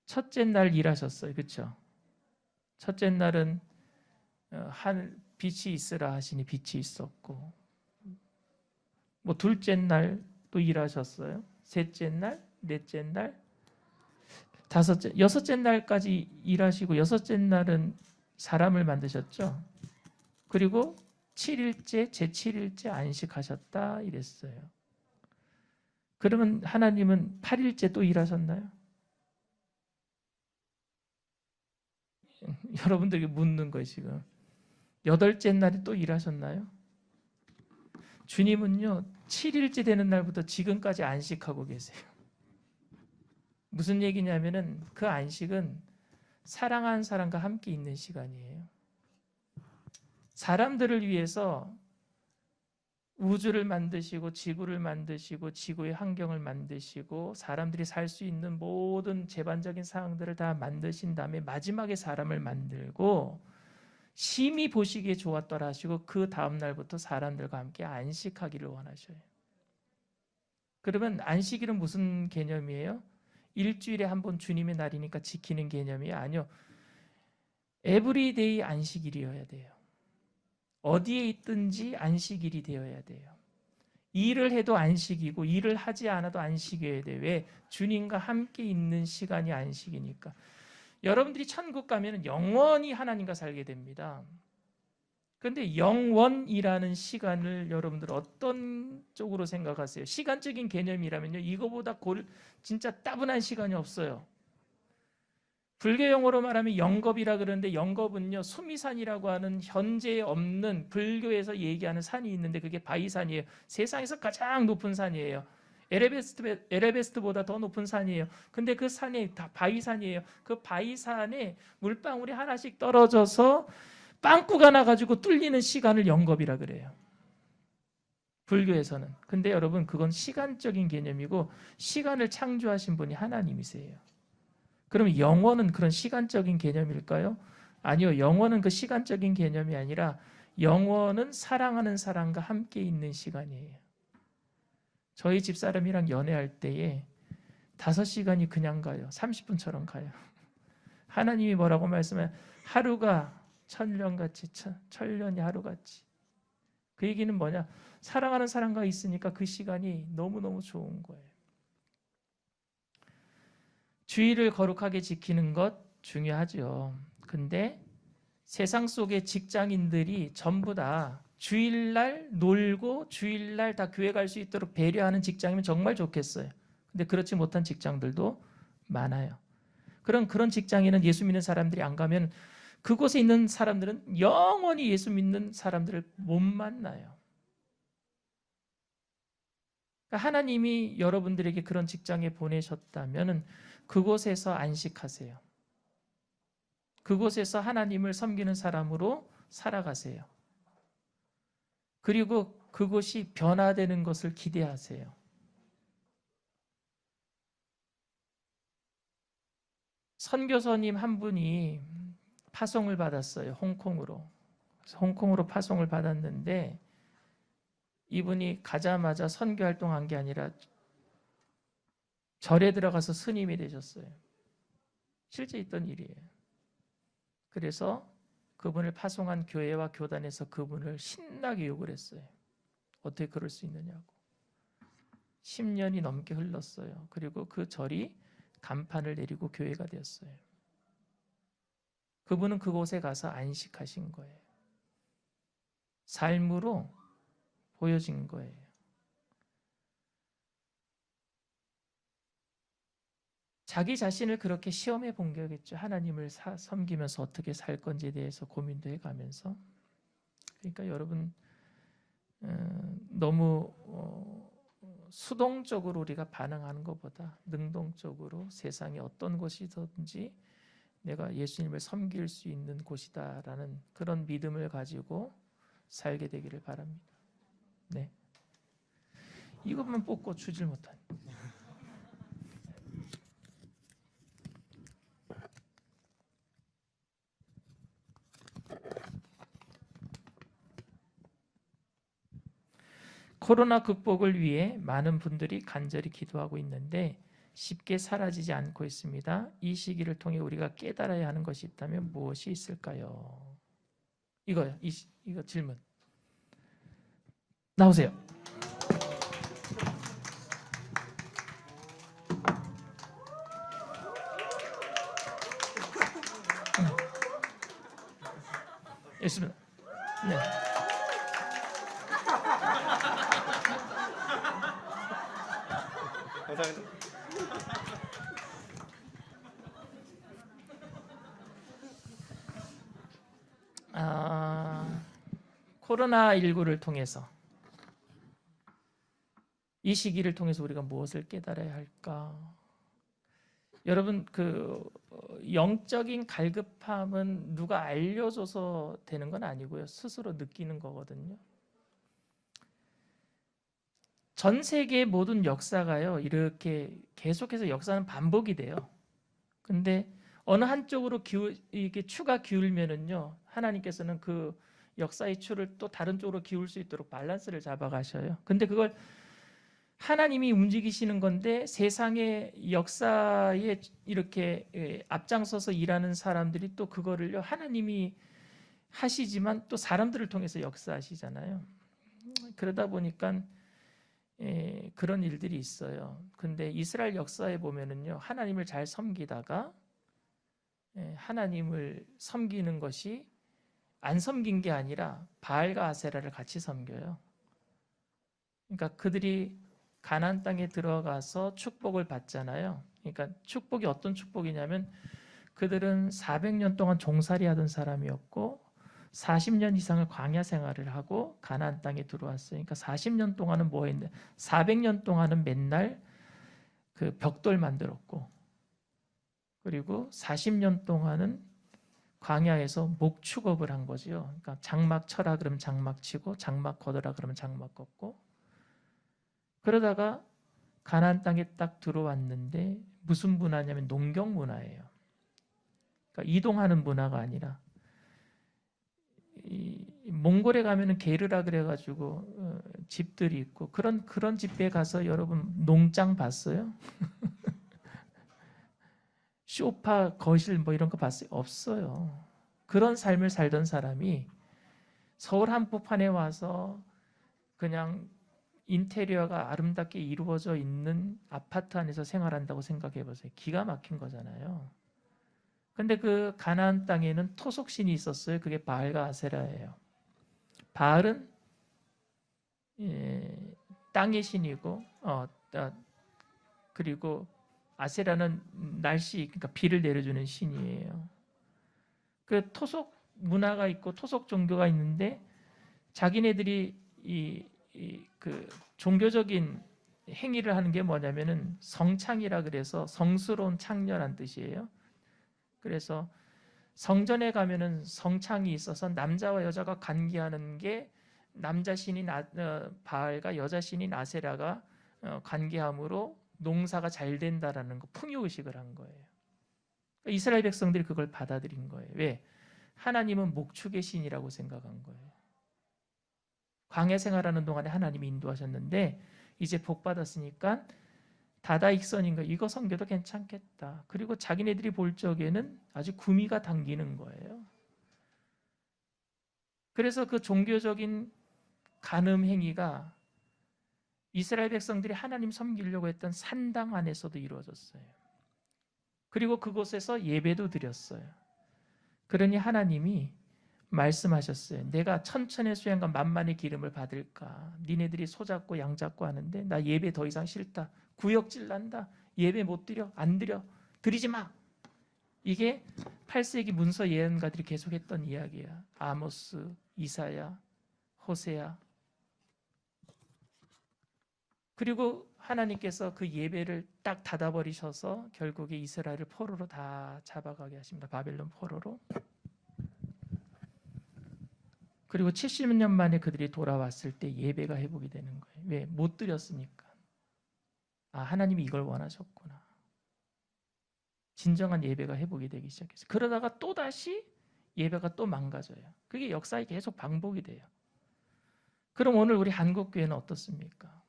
첫째 날 일하셨어요. 그렇죠? 첫째 날은 빛이 있으라 하시니 빛이 있었고, 뭐 둘째 날 또 일하셨어요. 셋째 날, 넷째 날, 여섯째 날까지 일하시고 여섯째 날은 사람을 만드셨죠. 그리고 7일째, 제7일째 안식하셨다 이랬어요. 그러면 하나님은 8일째 또 일하셨나요? 여러분들에게 묻는 거예요 지금. 여덟째 날에 또 일하셨나요? 주님은요 7일째 되는 날부터 지금까지 안식하고 계세요. 무슨 얘기냐면은 그 안식은 사랑하는 사람과 함께 있는 시간이에요. 사람들을 위해서 우주를 만드시고 지구를 만드시고 지구의 환경을 만드시고 사람들이 살 수 있는 모든 제반적인 사항들을 다 만드신 다음에 마지막에 사람을 만들고 심히 보시기에 좋았더라 하시고 그 다음 날부터 사람들과 함께 안식하기를 원하셔요. 그러면 안식일은 무슨 개념이에요? 일주일에 한 번 주님의 날이니까 지키는 개념이 아니요. 에브리데이 안식일이어야 돼요. 어디에 있든지 안식일이 되어야 돼요. 일을 해도 안식이고 일을 하지 않아도 안식이어야 돼요. 왜? 주님과 함께 있는 시간이 안식이니까. 여러분들이 천국 가면 영원히 하나님과 살게 됩니다. 그런데 영원이라는 시간을 여러분들 어떤 쪽으로 생각하세요? 시간적인 개념이라면요. 이거보다 진짜 따분한 시간이 없어요. 불교 용어로 말하면 영겁이라 그러는데 영겁은요 수미산이라고 하는 현재 없는 불교에서 얘기하는 산이 있는데 그게 바위산이에요. 세상에서 가장 높은 산이에요. 에베레스트보다 더 높은 산이에요. 근데 그 산이 다 바위산이에요. 그 바위산에 물방울이 하나씩 떨어져서 빵꾸가 나가지고 뚫리는 시간을 영겁이라 그래요. 불교에서는. 근데 여러분 그건 시간적인 개념이고 시간을 창조하신 분이 하나님이세요. 그럼 영원은 그런 시간적인 개념일까요? 아니요. 영원은 그 시간적인 개념이 아니라 영원은 사랑하는 사람과 함께 있는 시간이에요. 저희 집사람이랑 연애할 때에 5시간이 그냥 가요. 30분처럼 가요. 하나님이 뭐라고 말씀하면 하루가 천년같이 천년이 하루같이. 그 얘기는 뭐냐? 사랑하는 사람과 있으니까 그 시간이 너무너무 좋은 거예요. 주일을 거룩하게 지키는 것 중요하죠. 근데 세상 속의 직장인들이 전부 다 주일날 놀고 주일날 다 교회 갈 수 있도록 배려하는 직장이면 정말 좋겠어요. 근데 그렇지 못한 직장들도 많아요. 그런 직장에는 예수 믿는 사람들이 안 가면 그곳에 있는 사람들은 영원히 예수 믿는 사람들을 못 만나요. 그러니까 하나님이 여러분들에게 그런 직장에 보내셨다면 그곳에서 안식하세요. 그곳에서 하나님을 섬기는 사람으로 살아가세요. 그리고 그곳이 변화되는 것을 기대하세요. 선교사님 한 분이 파송을 받았어요. 홍콩으로. 홍콩으로 파송을 받았는데 이분이 가자마자 선교 활동한 게 아니라 절에 들어가서 스님이 되셨어요. 실제 있던 일이에요. 그래서 그분을 파송한 교회와 교단에서 그분을 신나게 욕을 했어요. 어떻게 그럴 수 있느냐고. 10년이 넘게 흘렀어요. 그리고 그 절이 간판을 내리고 교회가 되었어요. 그분은 그곳에 가서 안식하신 거예요. 삶으로 보여진 거예요. 자기 자신을 그렇게 시험해 본 거겠죠. 하나님을 섬기면서 어떻게 살 건지에 대해서 고민도 해가면서. 그러니까 여러분 너무 수동적으로 우리가 반응하는 것보다 능동적으로 세상에 어떤 곳이든지 내가 예수님을 섬길 수 있는 곳이다라는 그런 믿음을 가지고 살게 되기를 바랍니다. 네, 이것만 뽑고 주질 못하니. 코로나 극복을 위해 많은 분들이 간절히 기도하고 있는데 쉽게 사라지지 않고 있습니다. 이 시기를 통해 우리가 깨달아야 하는 것이 있다면 무엇이 있을까요? 이거요. 이거 질문. 나오세요. 있습니다. 네. 감사합니다. 코로나19를 통해서 이 시기를 통해서 우리가 무엇을 깨달아야 할까? 여러분 영적인 갈급함은 누가 알려줘서 되는 건 아니고요. 스스로 느끼는 거거든요. 전 세계의 모든 역사가요. 이렇게 계속해서 역사는 반복이 돼요. 근데 어느 한쪽으로 이게 추가 기울면은요. 하나님께서는 그 역사의 추를 또 다른 쪽으로 기울 수 있도록 밸런스를 잡아 가셔요. 근데 그걸 하나님이 움직이시는 건데 세상의 역사에 이렇게 앞장서서 일하는 사람들이 또 그거를요. 하나님이 하시지만 또 사람들을 통해서 역사하시잖아요. 그러다 보니까 그런 일들이 있어요. 근데 이스라엘 역사에 보면은요. 하나님을 잘 섬기다가 하나님을 섬기는 것이 안 섬긴 게 아니라 바알과 아세라를 같이 섬겨요. 그러니까 그들이 가나안 땅에 들어가서 축복을 받잖아요. 그러니까 축복이 어떤 축복이냐면 그들은 400년 동안 종살이 하던 사람이었고 40년 이상을 광야 생활을 하고 가나안 땅에 들어왔어요. 그러니까 40년 동안은 뭐 했는데 400년 동안은 맨날 그 벽돌 만들었고 그리고 40년 동안은 광야에서 목축업을 한 거죠. 그러니까 장막 쳐라 그러면 장막 치고 장막 걷어라 그러면 장막 걷고 그러다가 가나안 땅에 딱 들어왔는데 무슨 문화냐면 농경 문화예요. 그러니까 이동하는 문화가 아니라 몽골에 가면은 게르라 그래가지고 집들이 있고 그런 집에 가서 여러분 농장 봤어요? 소파, 거실 뭐 이런 거 봤어요? 없어요. 그런 삶을 살던 사람이 서울 한복판에 와서 그냥 인테리어가 아름답게 이루어져 있는 아파트 안에서 생활한다고 생각해 보세요. 기가 막힌 거잖아요. 근데 그 가나안 땅에는 토속신이 있었어요. 그게 바알과 아세라예요. 바알은 땅의 신이고 그리고 아세라는 날씨 그러니까 비를 내려주는 신이에요. 그 토속 문화가 있고 토속 종교가 있는데 자기네들이 그 종교적인 행위를 하는 게 뭐냐면은 성창이라 그래서 성스러운 창녀란 뜻이에요. 그래서 성전에 가면은 성창이 있어서 남자와 여자가 관계하는 게 남자 신인 바알과 여자 신인 아세라가 관계함으로 농사가 잘 된다라는 거 풍요의식을 한 거예요. 이스라엘 백성들이 그걸 받아들인 거예요. 왜? 하나님은 목축의 신이라고 생각한 거예요. 광야 생활하는 동안에 하나님이 인도하셨는데 이제 복 받았으니까 다다익선인가 이거 섬겨도 괜찮겠다. 그리고 자기네들이 볼 적에는 아주 구미가 당기는 거예요. 그래서 그 종교적인 간음 행위가 이스라엘 백성들이 하나님 섬기려고 했던 산당 안에서도 이루어졌어요. 그리고 그곳에서 예배도 드렸어요. 그러니 하나님이 말씀하셨어요. 내가 천천의 수양과 만만의 기름을 받을까? 니네들이 소 잡고 양 잡고 하는데 나 예배 더 이상 싫다. 구역질 난다. 예배 못 드려. 안 드려. 드리지 마. 이게 8세기 문서 예언가들이 계속했던 이야기야. 아모스, 이사야, 호세야. 그리고 하나님께서 그 예배를 딱 닫아버리셔서 결국에 이스라엘을 포로로 다 잡아가게 하십니다. 바벨론 포로로. 그리고 70년 만에 그들이 돌아왔을 때 예배가 회복이 되는 거예요. 왜? 못 드렸으니까. 아, 하나님이 이걸 원하셨구나. 진정한 예배가 회복이 되기 시작했어요. 그러다가 또다시 예배가 또 망가져요. 그게 역사에 계속 반복이 돼요. 그럼 오늘 우리 한국교회는 어떻습니까?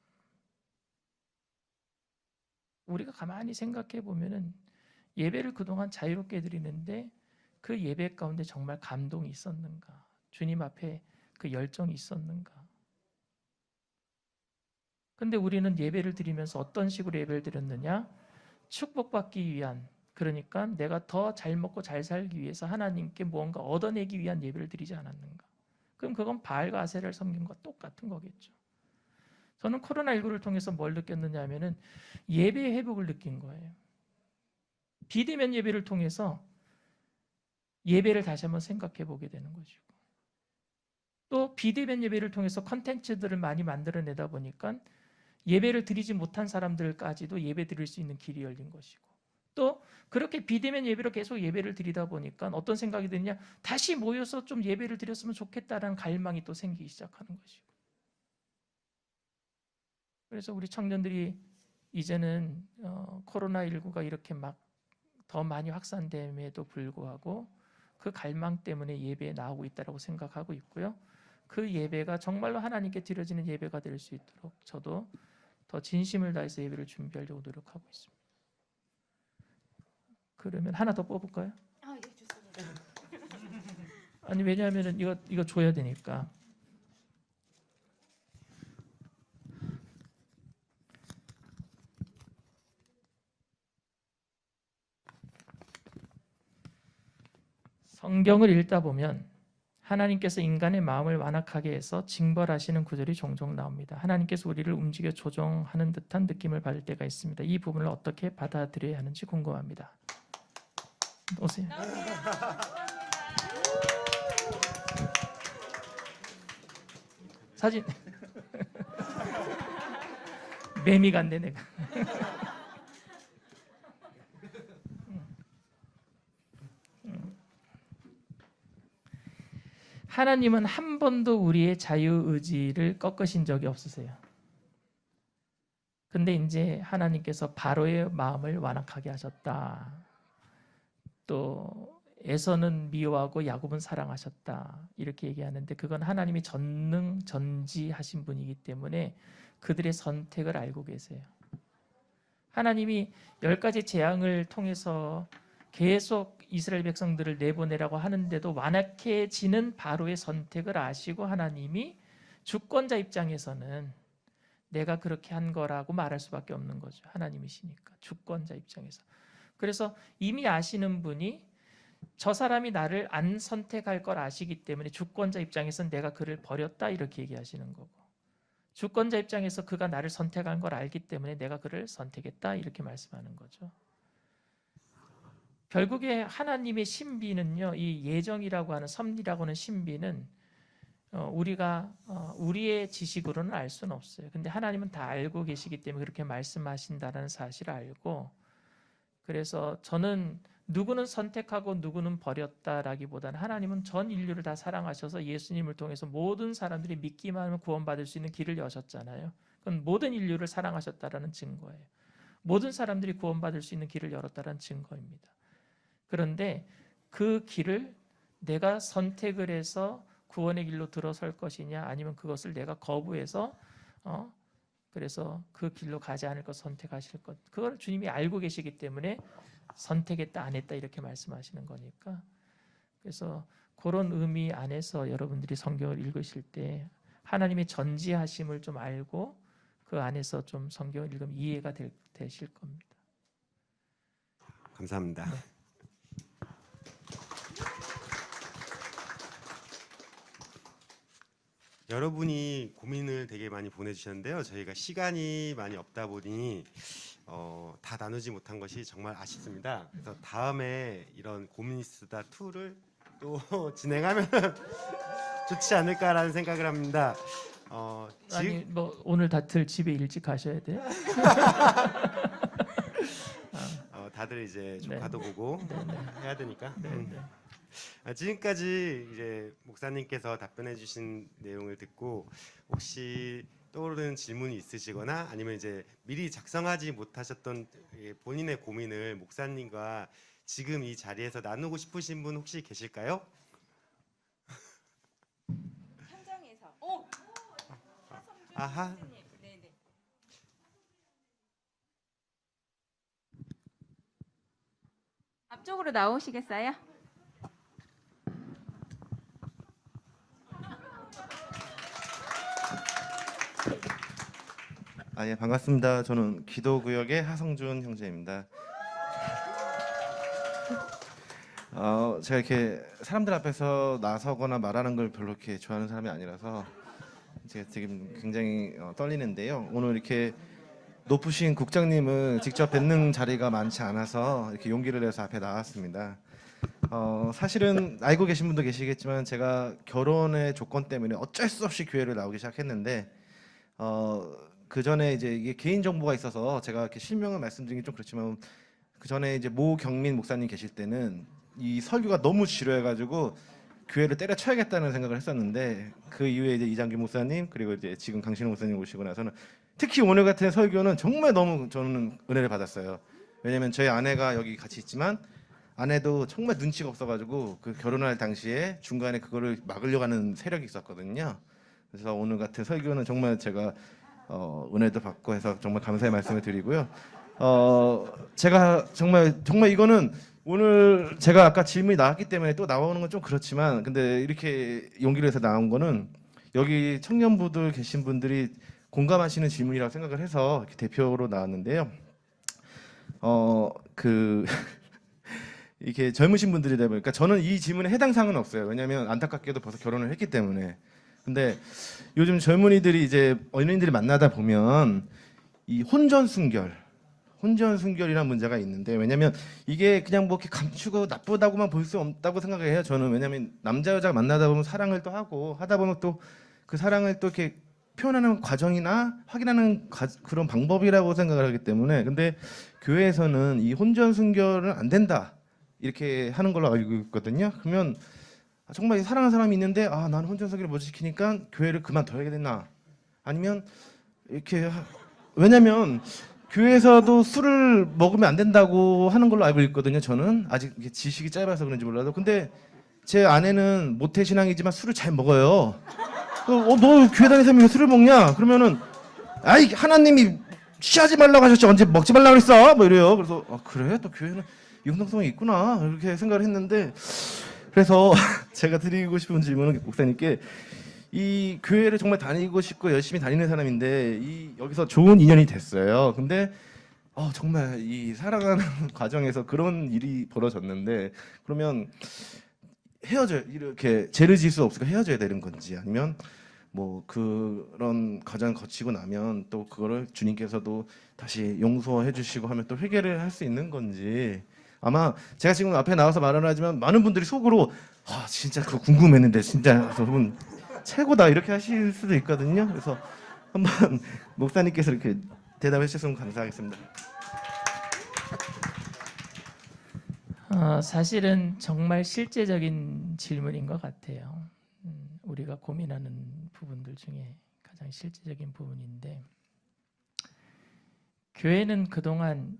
우리가 가만히 생각해 보면은 예배를 그동안 자유롭게 드리는데 그 예배 가운데 정말 감동이 있었는가? 주님 앞에 그 열정이 있었는가? 근데 우리는 예배를 드리면서 어떤 식으로 예배를 드렸느냐? 축복받기 위한, 그러니까 내가 더 잘 먹고 잘 살기 위해서 하나님께 무언가 얻어내기 위한 예배를 드리지 않았는가? 그럼 그건 바알과 아세라를 섬긴 것과 똑같은 거겠죠. 저는 코로나19를 통해서 뭘 느꼈느냐 하면은 예배의 회복을 느낀 거예요. 비대면 예배를 통해서 예배를 다시 한번 생각해 보게 되는 것이고, 또 비대면 예배를 통해서 컨텐츠들을 많이 만들어내다 보니까 예배를 드리지 못한 사람들까지도 예배 드릴 수 있는 길이 열린 것이고, 또 그렇게 비대면 예배로 계속 예배를 드리다 보니까 어떤 생각이 드느냐, 다시 모여서 좀 예배를 드렸으면 좋겠다라는 갈망이 또 생기기 시작하는 것이고. 그래서 우리 청년들이 이제는 코로나19가 이렇게 막 더 많이 확산됨에도 불구하고 그 갈망 때문에 예배에 나오고 있다고 생각하고 있고요. 그 예배가 정말로 하나님께 드려지는 예배가 될 수 있도록 저도 더 진심을 다해서 예배를 준비하려고 노력하고 있습니다. 그러면 하나 더 뽑을까요? 아, 예, 좋습니다. 아니, 왜냐하면 이거 줘야 되니까. 성경을 읽다 보면 하나님께서 인간의 마음을 완악하게 해서 징벌하시는 구절이 종종 나옵니다. 하나님께서 우리를 움직여 조종하는 듯한 느낌을 받을 때가 있습니다. 이 부분을 어떻게 받아들여야 하는지 궁금합니다. 오세요. 사진. 매미 같네 내가. 하나님은 한 번도 우리의 자유의지를 꺾으신 적이 없으세요. 근데 이제 하나님께서 바로의 마음을 완악하게 하셨다. 또 에서는 미워하고 야곱은 사랑하셨다. 이렇게 얘기하는데 그건 하나님이 전지하신 분이기 때문에 그들의 선택을 알고 계세요. 하나님이 10가지 재앙을 통해서 계속 이스라엘 백성들을 내보내라고 하는데도 완악해지는 바로의 선택을 아시고 하나님이 주권자 입장에서는 내가 그렇게 한 거라고 말할 수밖에 없는 거죠. 하나님이시니까 주권자 입장에서. 그래서 이미 아시는 분이 저 사람이 나를 안 선택할 걸 아시기 때문에 주권자 입장에서는 내가 그를 버렸다 이렇게 얘기하시는 거고, 주권자 입장에서 그가 나를 선택한 걸 알기 때문에 내가 그를 선택했다 이렇게 말씀하는 거죠. 결국에 하나님의 신비는요, 이 예정이라고 하는 섭리라고 하는 신비는 우리가 우리의 지식으로는 알 수는 없어요. 근데 하나님은 다 알고 계시기 때문에 그렇게 말씀하신다는 사실을 알고, 그래서 저는 누구는 선택하고 누구는 버렸다라기보다는 하나님은 전 인류를 다 사랑하셔서 예수님을 통해서 모든 사람들이 믿기만 하면 구원받을 수 있는 길을 여셨잖아요. 그건 모든 인류를 사랑하셨다라는 증거예요. 모든 사람들이 구원받을 수 있는 길을 열었다라는 증거입니다. 그런데 그 길을 내가 선택을 해서 구원의 길로 들어설 것이냐, 아니면 그것을 내가 거부해서 그래서 그 길로 가지 않을 것 선택하실 것, 그걸 주님이 알고 계시기 때문에 선택했다 안 했다 이렇게 말씀하시는 거니까, 그래서 그런 의미 안에서 여러분들이 성경을 읽으실 때 하나님의 전지하심을 좀 알고 그 안에서 좀 성경을 읽으면 이해가 되실 겁니다. 감사합니다. 네. 여러분이 고민을 되게 많이 보내주셨는데요. 저희가 시간이 많이 없다 보니 다 나누지 못한 것이 정말 아쉽습니다. 그래서 다음에 이런 고민수다 2를 또 진행하면 좋지 않을까라는 생각을 합니다. 아니 뭐 오늘 다들 집에 일찍 가셔야 돼요? 다들 이제 네. 조카도 보고 해야 되니까. 네, 네. 지금까지 이제 목사님께서 답변해 주신 내용을 듣고 혹시 떠오르는 질문이 있으시거나 아니면 이제 미리 작성하지 못하셨던 본인의 고민을 목사님과 지금 이 자리에서 나누고 싶으신 분 혹시 계실까요? 현장에서. 아하. 네네. 앞쪽으로 나오시겠어요? 예, 반갑습니다. 저는 기도구역의 하성준 형제입니다. 제가 이렇게 사람들 앞에서 나서거나 말하는 걸 별로 이렇게 좋아하는 사람이 아니라서 제가 지금 굉장히 떨리는데요. 오늘 이렇게 높으신 국장님을 직접 뵙는 자리가 많지 않아서 이렇게 용기를 내서 앞에 나왔습니다. 사실은 알고 계신 분도 계시겠지만 제가 결혼의 조건 때문에 어쩔 수 없이 교회를 나오기 시작했는데 그 전에 이제 이게 개인 정보가 있어서 제가 이렇게 실명을 말씀드리기 좀 그렇지만 그 전에 이제 모 경민 목사님 계실 때는 이 설교가 너무 지루해가지고 교회를 때려쳐야겠다는 생각을 했었는데 그 이후에 이제 이장규 목사님 그리고 이제 지금 강신호 목사님 오시고 나서는 특히 오늘 같은 설교는 정말 너무 저는 은혜를 받았어요. 왜냐면 저희 아내가 여기 같이 있지만 아내도 정말 눈치가 없어가지고 그 결혼할 당시에 중간에 그거를 막으려고 하는 세력이 있었거든요. 그래서 오늘 같은 설교는 정말 제가 은혜도 받고 해서 정말 감사의 말씀을 드리고요. 제가 정말 이거는 오늘 제가 아까 질문이 나왔기 때문에 또 나오는 건 좀 그렇지만 근데 이렇게 용기를 내서 나온 거는 여기 청년부들 계신 분들이 공감하시는 질문이라고 생각을 해서 이렇게 대표로 나왔는데요. 이렇게 젊으신 분들이다 보니까 저는 이 질문에 해당 사항은 없어요. 왜냐하면 안타깝게도 벌써 결혼을 했기 때문에. 근데 요즘 젊은이들이 이제 연예인들이 만나다 보면 이 혼전순결이라는 문제가 있는데 왜냐면 이게 그냥 뭐 이렇게 감추고 나쁘다고만 볼 수 없다고 생각을 해요. 저는 왜냐면 남자 여자가 만나다 보면 사랑을 또 하고 하다 보면 또 그 사랑을 또 이렇게 표현하는 과정이나 확인하는 그런 방법이라고 생각을 하기 때문에 근데 교회에서는 이 혼전순결은 안 된다 이렇게 하는 걸로 알고 있거든요. 그러면 정말 사랑하는 사람이 있는데 나는 혼전순결을 못 지키니까 교회를 그만둬야 되나 아니면 이렇게 왜냐면 교회에서도 술을 먹으면 안 된다고 하는 걸로 알고 있거든요. 저는 아직 이게 지식이 짧아서 그런지 몰라도 근데 제 아내는 모태신앙이지만 술을 잘 먹어요. 너 교회 다니면서 왜 술을 먹냐? 그러면은 아이 하나님이 취하지 말라고 하셨지 언제 먹지 말라고 그랬어? 뭐 이래요. 그래서 그래? 또 교회는 융통성이 있구나 이렇게 생각을 했는데 그래서 제가 드리고 싶은 질문은 목사님께 이 교회를 정말 다니고 싶고 열심히 다니는 사람인데 여기서 좋은 인연이 됐어요. 근데 정말 이 살아가는 과정에서 그런 일이 벌어졌는데 그러면 이렇게 죄를 지을 수 없으니까 헤어져야 되는 건지 아니면 뭐 그런 과정을 거치고 나면 또 그거를 주님께서도 다시 용서해 주시고 하면 또 회개를 할 수 있는 건지 아마 제가 지금 앞에 나와서 말을 하지만 많은 분들이 속으로 진짜 그거 궁금했는데 진짜 저분 최고다 이렇게 하실 수도 있거든요. 그래서 한번 목사님께서 이렇게 대답해 주셨으면 감사하겠습니다. 사실은 정말 실제적인 질문인 것 같아요. 우리가 고민하는 부분들 중에 가장 실제적인 부분인데 교회는 그동안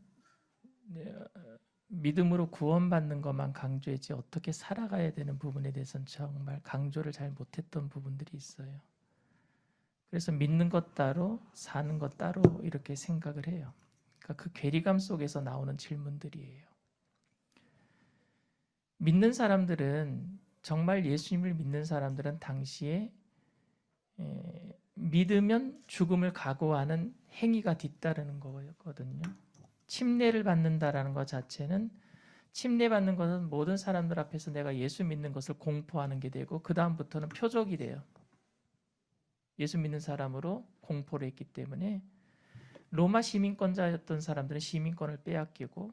믿음으로 구원받는 것만 강조했지 어떻게 살아가야 되는 부분에 대해서는 정말 강조를 잘 못했던 부분들이 있어요. 그래서 믿는 것 따로 사는 것 따로 이렇게 생각을 해요. 그러니까 그 괴리감 속에서 나오는 질문들이에요. 믿는 사람들은 정말 예수님을 믿는 사람들은 당시에 믿으면 죽음을 각오하는 행위가 뒤따르는 거거든요. 침례를 받는다라는 것 자체는 침례받는 것은 모든 사람들 앞에서 내가 예수 믿는 것을 공포하는 게 되고 그 다음부터는 표적이 돼요. 예수 믿는 사람으로 공포를 했기 때문에 로마 시민권자였던 사람들은 시민권을 빼앗기고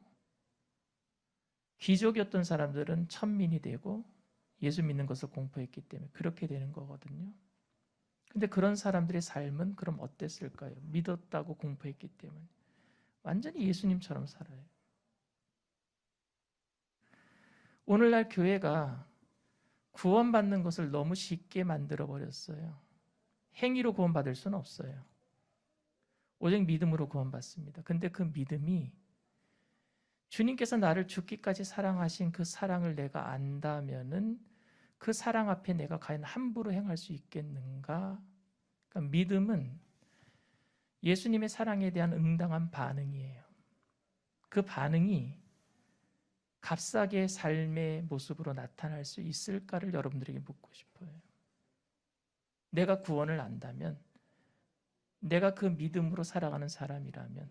귀족이었던 사람들은 천민이 되고 예수 믿는 것을 공포했기 때문에 그렇게 되는 거거든요. 근데 그런 사람들의 삶은 그럼 어땠을까요? 믿었다고 공포했기 때문에 완전히 예수님처럼 살아요. 오늘날 교회가 구원받는 것을 너무 쉽게 만들어 버렸어요. 행위로 구원받을 수는 없어요. 오직 믿음으로 구원받습니다. 근데 그 믿음이 주님께서 나를 죽기까지 사랑하신 그 사랑을 내가 안다면은 그 사랑 앞에 내가 과연 함부로 행할 수 있겠는가? 그러니까 믿음은 예수님의 사랑에 대한 응당한 반응이에요. 그 반응이 값싸게 삶의 모습으로 나타날 수 있을까를 여러분들에게 묻고 싶어요. 내가 구원을 안다면, 내가 그 믿음으로 살아가는 사람이라면,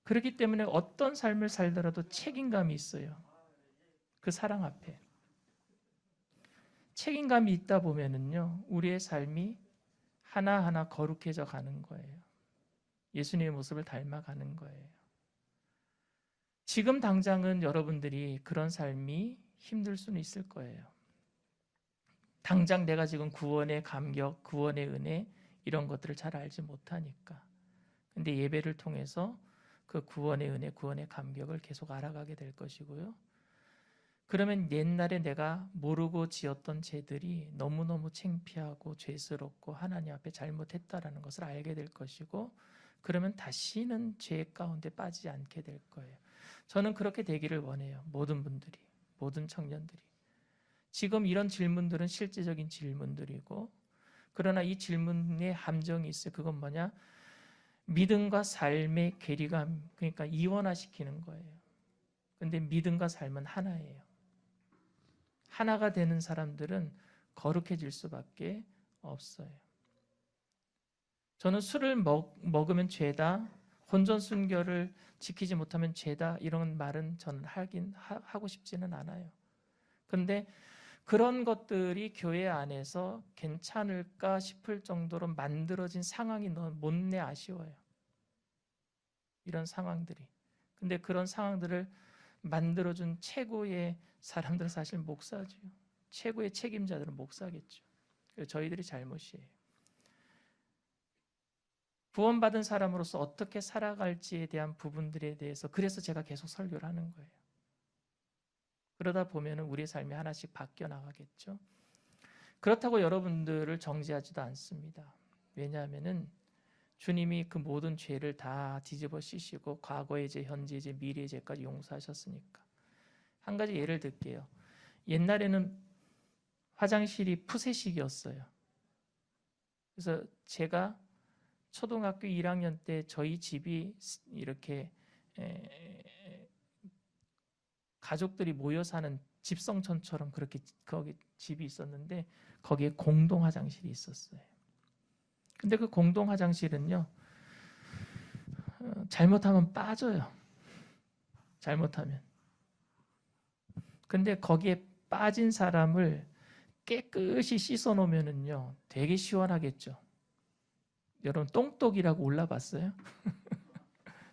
그렇기 때문에 어떤 삶을 살더라도 책임감이 있어요. 그 사랑 앞에. 책임감이 있다 보면은요, 우리의 삶이 하나하나 거룩해져 가는 거예요. 예수님의 모습을 닮아가는 거예요. 지금 당장은 여러분들이 그런 삶이 힘들 수는 있을 거예요. 당장 내가 지금 구원의 감격, 구원의 은혜 이런 것들을 잘 알지 못하니까. 근데 예배를 통해서 그 구원의 은혜, 구원의 감격을 계속 알아가게 될 것이고요. 그러면 옛날에 내가 모르고 지었던 죄들이 너무너무 창피하고 죄스럽고 하나님 앞에 잘못했다라는 것을 알게 될 것이고, 그러면 다시는 죄 가운데 빠지지 않게 될 거예요. 저는 그렇게 되기를 원해요. 모든 분들이, 모든 청년들이. 지금 이런 질문들은 실제적인 질문들이고, 그러나 이 질문에 함정이 있어요. 그건 뭐냐? 믿음과 삶의 괴리감, 그러니까 이원화시키는 거예요. 근데 믿음과 삶은 하나예요. 하나가 되는 사람들은 거룩해질 수밖에 없어요. 저는 술을 먹으면 죄다, 혼전 순결을 지키지 못하면 죄다, 이런 말은 저는 하고 싶지는 않아요. 그런데 그런 것들이 교회 안에서 괜찮을까 싶을 정도로 만들어진 상황이 너무 못내 아쉬워요. 이런 상황들이. 근데 그런 상황들을 만들어준 최고의 사람들은 사실 목사죠. 최고의 책임자들은 목사겠죠. 저희들이 잘못이에요. 구원받은 사람으로서 어떻게 살아갈지에 대한 부분들에 대해서 그래서 제가 계속 설교를 하는 거예요. 그러다 보면 우리의 삶이 하나씩 바뀌어 나가겠죠. 그렇다고 여러분들을 정죄하지도 않습니다. 왜냐하면은 주님이 그 모든 죄를 다 뒤집어 씌시고 과거의 죄, 현재의 죄, 미래의 죄까지 용서하셨으니까. 한 가지 예를 들게요. 옛날에는 화장실이 푸세식이었어요. 그래서 제가 초등학교 1학년 때 저희 집이 이렇게 가족들이 모여 사는 집성촌처럼 그렇게 거기 집이 있었는데 거기에 공동 화장실이 있었어요. 근데 그 공동 화장실은요, 잘못하면 빠져요. 잘못하면. 근데 거기에 빠진 사람을 깨끗이 씻어 놓으면은요, 되게 시원하겠죠. 여러분 똥똑이라고 올라봤어요?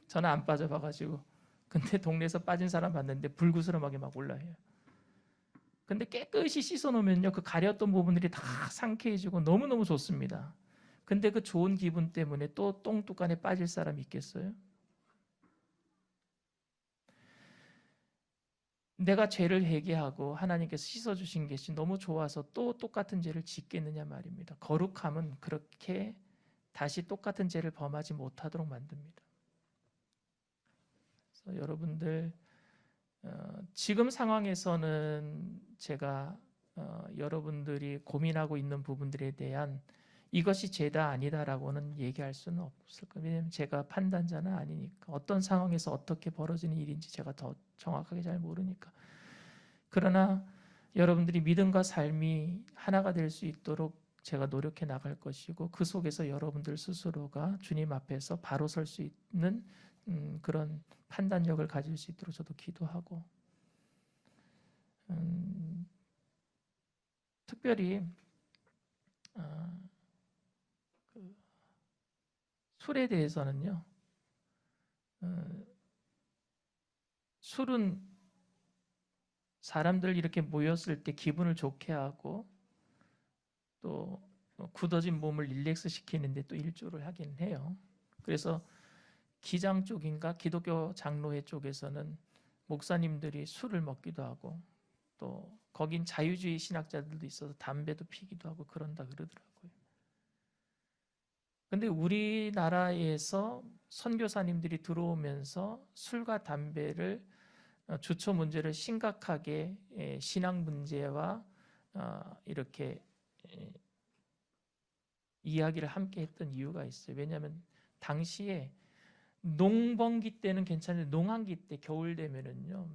저는 안 빠져봐가지고. 근데 동네에서 빠진 사람 봤는데 불구스름하게 막 올라해요. 근데 깨끗이 씻어 놓으면요, 그 가렸던 부분들이 다 상쾌해지고 너무너무 좋습니다. 근데 그 좋은 기분 때문에 또 똥뚝간에 빠질 사람이 있겠어요? 내가 죄를 회개하고 하나님께서 씻어주신 것이 너무 좋아서 또 똑같은 죄를 짓겠느냐 말입니다. 거룩함은 그렇게 다시 똑같은 죄를 범하지 못하도록 만듭니다. 그래서 여러분들 지금 상황에서는 제가 여러분들이 고민하고 있는 부분들에 대한 이것이 죄다 아니다라고는 얘기할 수는 없을 거예요. 왜냐하면 제가 판단자는 아니니까 어떤 상황에서 어떻게 벌어지는 일인지 제가 더 정확하게 잘 모르니까. 그러나 여러분들이 믿음과 삶이 하나가 될 수 있도록 제가 노력해 나갈 것이고 그 속에서 여러분들 스스로가 주님 앞에서 바로 설 수 있는 그런 판단력을 가질 수 있도록 저도 기도하고 특별히 그 술에 대해서는요. 술은 사람들 이렇게 모였을 때 기분을 좋게 하고 또 굳어진 몸을 릴렉스 시키는데 또 일조를 하긴 해요. 그래서 기장 쪽인가 기독교 장로회 쪽에서는 목사님들이 술을 먹기도 하고 또 거긴 자유주의 신학자들도 있어서 담배도 피기도 하고 그런다 그러더라고요. 근데 우리나라에서 선교사님들이 들어오면서 술과 담배를 주초 문제를 심각하게 신앙 문제와 이렇게 이야기를 함께 했던 이유가 있어요. 왜냐하면 당시에 농번기 때는 괜찮은데 농한기 때 겨울 되면은요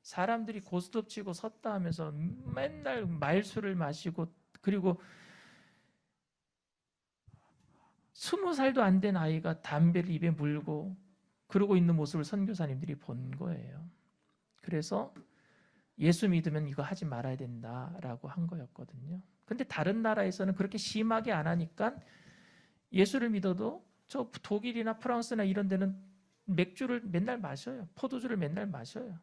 사람들이 고스톱치고 섰다 하면서 맨날 말술을 마시고 그리고 20살도 안 된 아이가 담배를 입에 물고 그러고 있는 모습을 선교사님들이 본 거예요. 그래서 예수 믿으면 이거 하지 말아야 된다라고 한 거였거든요. 근데 다른 나라에서는 그렇게 심하게 안 하니까 예수를 믿어도 저 독일이나 프랑스나 이런 데는 맥주를 맨날 마셔요. 포도주를 맨날 마셔요.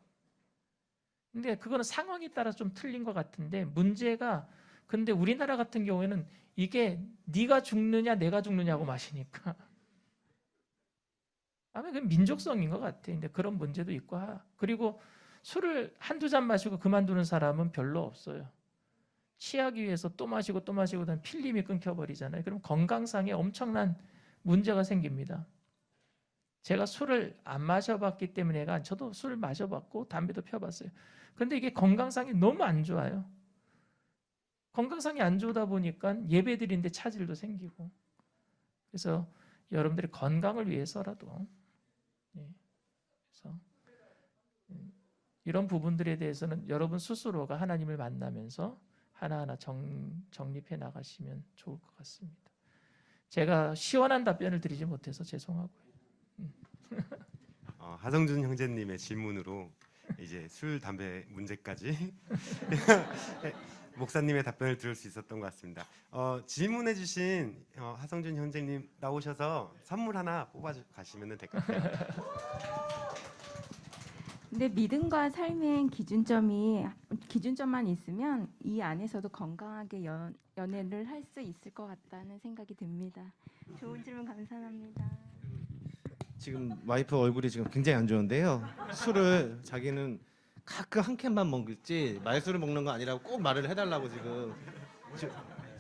근데 그거는 상황에 따라 좀 틀린 것 같은데 문제가 근데 우리나라 같은 경우에는 이게 네가 죽느냐 내가 죽느냐고 마시니까 아마 그 민족성인 것 같아요. 근데 그런 문제도 있고 그리고 술을 한두 잔 마시고 그만두는 사람은 별로 없어요. 취하기 위해서 또 마시고 또 마시고 그다음 필름이 끊겨버리잖아요. 그럼 건강상에 엄청난 문제가 생깁니다. 제가 술을 안 마셔봤기 때문에가 저도 술을 마셔봤고 담배도 펴봤어요. 근데 이게 건강상이 너무 안 좋아요. 건강상이 안 좋다 보니까 예배드리는데 차질도 생기고 그래서 여러분들의 건강을 위해서라도 그래서 이런 부분들에 대해서는 여러분 스스로가 하나님을 만나면서 하나하나 정립해 나가시면 좋을 것 같습니다. 제가 시원한 답변을 드리지 못해서 죄송하고요. 하성준 형제님의 질문으로 이제 술, 담배 문제까지 목사님의 답변을 들을 수 있었던 것 같습니다. 질문해주신 하성준 형제님 나오셔서 선물 하나 뽑아 가시면 될 것 같아요. 근데 믿음과 삶의 기준점만 있으면 이 안에서도 건강하게 연애를 할 수 있을 것 같다는 생각이 듭니다. 좋은 질문 감사합니다. 지금 와이프 얼굴이 지금 굉장히 안 좋은데요. 술을 자기는 가끔 한 캔만 먹을지 말술을 먹는 거 아니라고 꼭 말을 해달라고 지금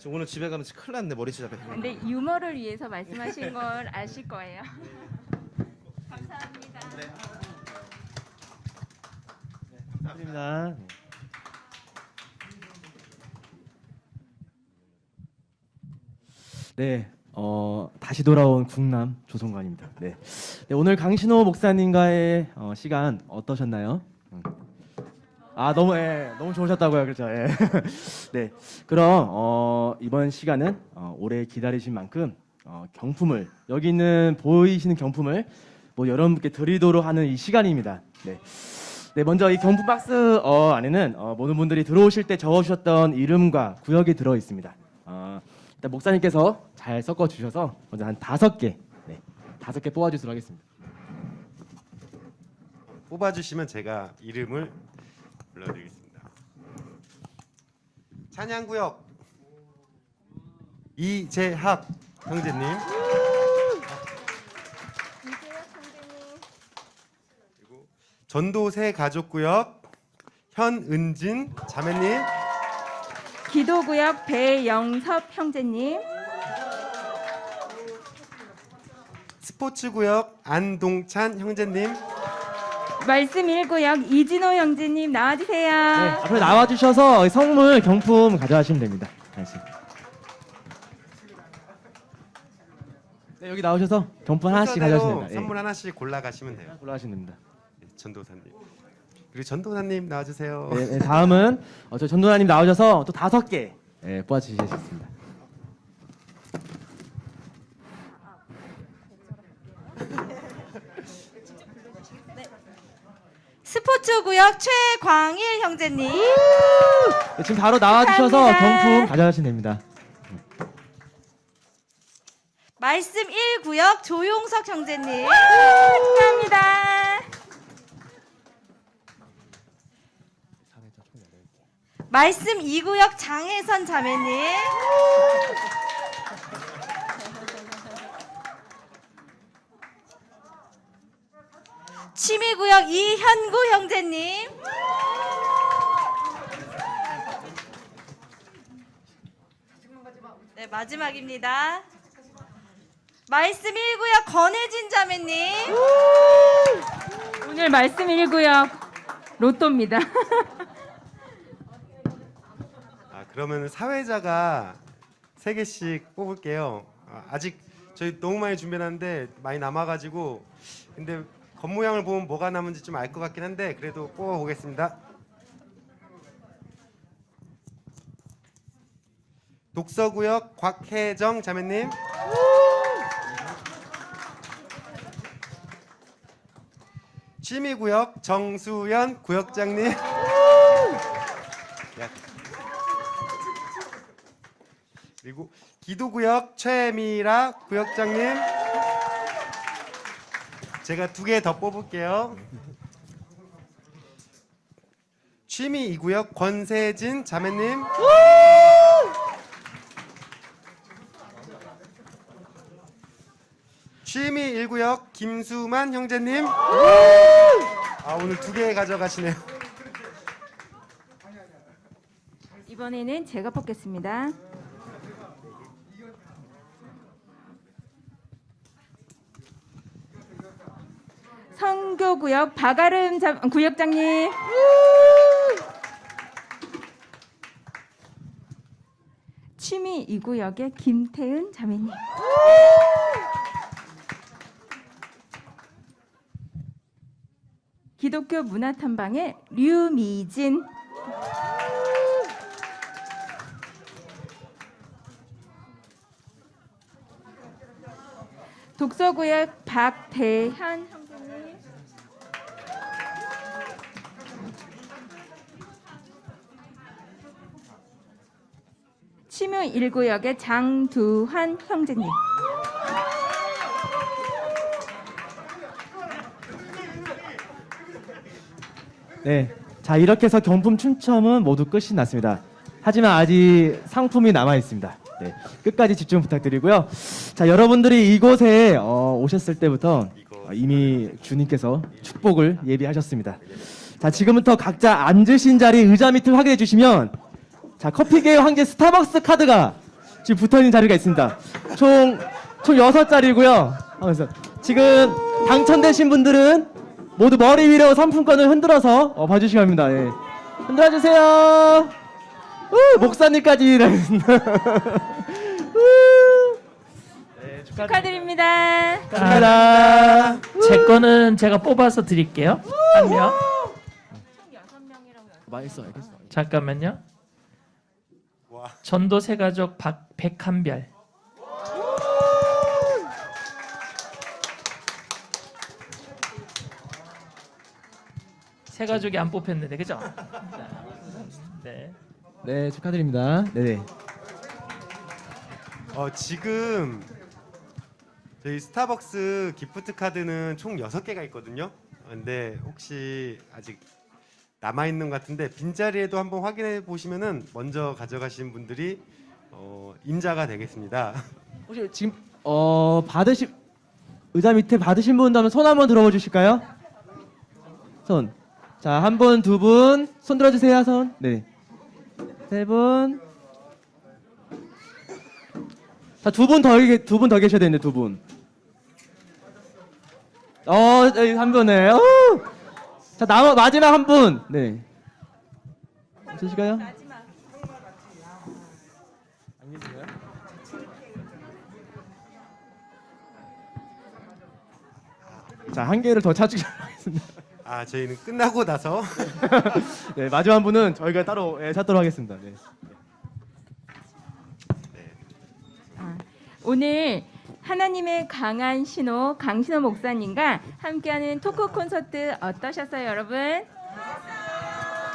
오늘 집에 가면 큰일 났네. 머리 진짜 배. 근데 유머를 위해서 말씀하신 걸 아실 거예요. 감사합니다. 감사합니다. 네, 다시 돌아온 국남 조성관입니다. 네, 오늘 강신호 목사님과의 시간 어떠셨나요? 너무 좋으셨다고요, 그렇죠? 예. 네, 그럼 이번 시간은 오래 기다리신 만큼 경품을 여기 있는 보이시는 경품을 여러분께 드리도록 하는 이 시간입니다. 네, 먼저 이 경품 박스 안에는 모든 분들이 들어오실 때 적어주셨던 이름과 구역이 들어 있습니다. 일단 목사님께서 잘 섞어 주셔서 먼저 한 5개, 5개 뽑아주도록 하겠습니다. 뽑아주시면 제가 이름을 불러드리겠습니다. 찬양구역 이재학 형제님, 그리고 전도새 가족구역 현은진 자매님, 기도구역 배영섭 형제님, 스포츠구역 안동찬 형제님, 말씀 1구역 이진호 형제님 나와주세요. 네, 앞으로 나와주셔서 선물 경품 가져가시면 됩니다. 다시. 네, 여기 나오셔서 경품 하나씩 순서대로 가져가시면 됩니다. 선물 하나씩 골라가시면 돼요. 골라가시면 됩니다. 네, 전도사님. 그리고 전도사님 나와주세요. 네, 네, 다음은 저희 전도사님 나오셔서 또 5개 뽑아주시겠습니다. 스포츠구역 최광일 형제님, 네, 지금 바로 나와주셔서 감사합니다. 경품 가져가시면 됩니다. 말씀 1구역 조용석 형제님, 축하합니다. 말씀 2구역 장혜선 자매님, 취미구역 이현구 형제님, 네, 마지막입니다. 말씀 1구역 권혜진 자매님, 오늘 말씀 1구역 로또입니다. 그러면 사회자가 3개씩 뽑을게요. 아직 저희 너무 많이 준비했는데 많이 남아가지고 근데 겉모양을 보면 뭐가 남은지 좀 알 것 같긴 한데 그래도 뽑아보겠습니다. 독서구역 곽혜정 자매님, 취미구역 정수연 구역장님, 그리고 기도구역 최미라 구역장님. 제가 2개 더 뽑을게요. 취미 2구역 권세진 자매님, 취미 1구역 김수만 형제님. 오늘 2개 가져가시네요. 이번에는 제가 뽑겠습니다. 성교구역 박아름 구역장님, 취미 2구역의 김태은 자매님, 기독교 문화탐방의 류미진, 독서구역 박대현 형제님, 치묘 1구역의 장두환 형제님, 네, 자 이렇게 해서 경품 추첨은 모두 끝이 났습니다. 하지만 아직 상품이 남아 있습니다. 네, 끝까지 집중 부탁드리고요. 자 여러분들이 이곳에 오셨을 때부터 이미 주님께서 축복을 예비하셨습니다. 자 지금부터 각자 앉으신 자리 의자 밑을 확인해 주시면 자 커피계의 황제 스타벅스 카드가 지금 붙어 있는 자리가 있습니다. 총 6자리고요. 하면서 지금 당첨되신 분들은 모두 머리 위로 상품권을 흔들어서 봐주시기 바랍니다. 예. 흔들어 주세요. 목사님까지 네, 축하드립니다. 축하드립니다. 제 거는 제가 뽑아서 드릴게요. 한 명. 맛있어, 알겠어. 잠깐만요. 와. 전도 세가족 백한별. 세가족이 안 뽑혔는데 그죠? 네. 네, 축하드립니다. 네. 지금 저희 스타벅스 기프트 카드는 총 6개가 있거든요. 근데 혹시 아직 남아 있는 것 같은데 빈자리에도 한번 확인해 보시면은 먼저 가져가신 분들이 임자가 되겠습니다. 혹시 지금 받으신 의자 밑에 받으신 분도 한번 손 한번 들어봐 주실까요? 손. 자, 한 분, 두 분, 손 들어주세요, 손. 네. 세 분. 자, 두 분 더 계셔야 되는데, 두 분. 여기 한 분에. 자, 마지막 한 분. 네. 없으실까요? 자, 한 개를 더 찾으도록 하겠습니다. 아, 저희는 끝나고 나서 네, 마지막 분은 저희가 따로 찾도록 하겠습니다. 네. 오늘 하나님의 강한 신호 강신호 목사님과 함께하는 토크 콘서트 어떠셨어요, 여러분?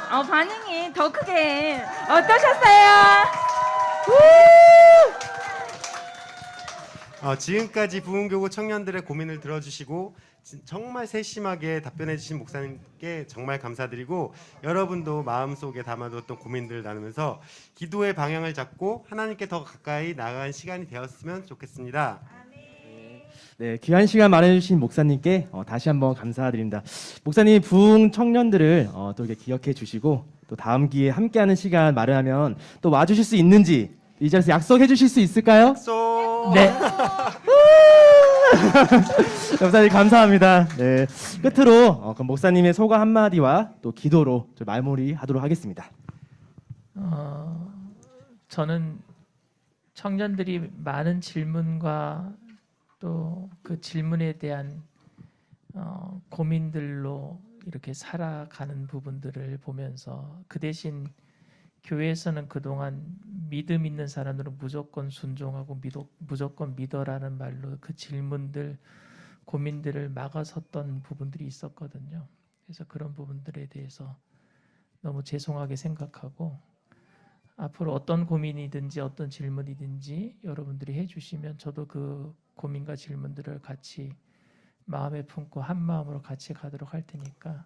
반응이 더 크게 어떠셨어요? 지금까지 부흥교구 청년들의 고민을 들어주시고 정말 세심하게 답변해주신 목사님께 정말 감사드리고, 여러분도 마음속에 담아두었던 고민들을 나누면서 기도의 방향을 잡고 하나님께 더 가까이 나아가는 시간이 되었으면 좋겠습니다. 네, 귀한 시간 마련해주신 목사님께 다시 한번 감사드립니다. 목사님이 부흥 청년들을 또 이렇게 기억해 주시고 또 다음 기회에 함께하는 시간 마련하면 또 와주실 수 있는지 이 자리에서 약속해 주실 수 있을까요? 네. 목사님 감사합니다. 네, 끝으로 그럼 목사님의 소감 한마디와 또 기도로 마무리하도록 하겠습니다. 저는 청년들이 많은 질문과 또 그 질문에 대한 고민들로 이렇게 살아가는 부분들을 보면서, 그 대신 교회에서는 그동안 믿음 있는 사람들은 무조건 순종하고 무조건 믿어라는 말로 그 질문들, 고민들을 막아섰던 부분들이 있었거든요. 그래서 그런 부분들에 대해서 너무 죄송하게 생각하고, 앞으로 어떤 고민이든지 어떤 질문이든지 여러분들이 해주시면 저도 그 고민과 질문들을 같이 마음에 품고 한 마음으로 같이 가도록 할 테니까,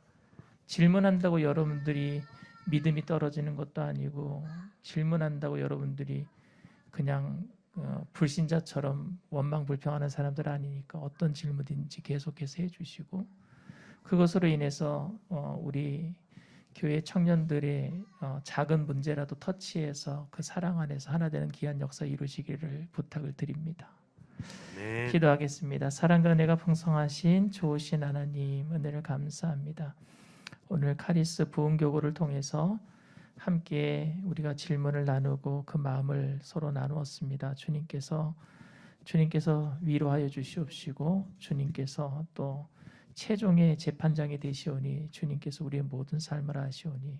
질문한다고 여러분들이 믿음이 떨어지는 것도 아니고, 질문한다고 여러분들이 그냥 불신자처럼 원망불평하는 사람들 아니니까 어떤 질문인지 계속해서 해주시고, 그것으로 인해서 우리 교회 청년들의 작은 문제라도 터치해서 그 사랑 안에서 하나 되는 귀한 역사 이루시기를 부탁을 드립니다. 네. 기도하겠습니다. 사랑과 은혜가 풍성하신 좋으신 하나님, 은혜를 감사합니다. 오늘 카리스 부흥교구를 통해서 함께 우리가 질문을 나누고 그 마음을 서로 나누었습니다. 주님께서 위로하여 주시옵시고, 주님께서 또 최종의 재판장이 되시오니 주님께서 우리의 모든 삶을 아시오니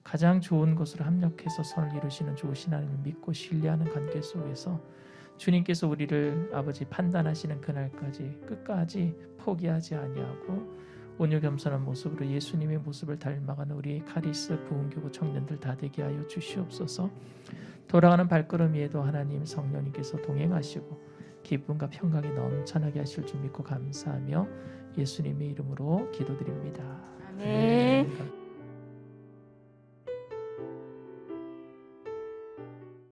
가장 좋은 곳으로 합력해서 선을 이루시는 좋으신 하나님을 믿고 신뢰하는 관계 속에서 주님께서 우리를 아버지 판단하시는 그날까지 끝까지 포기하지 아니하고 온유 겸손한 모습으로 예수님의 모습을 닮아가는 우리 카리스 부흥교구 청년들 다 되게 하여 주시옵소서. 돌아가는 발걸음 위에도 하나님 성령님께서 동행하시고 기쁨과 평강이 넘쳐나게 하실 줄 믿고 감사하며 예수님의 이름으로 기도드립니다. 아멘.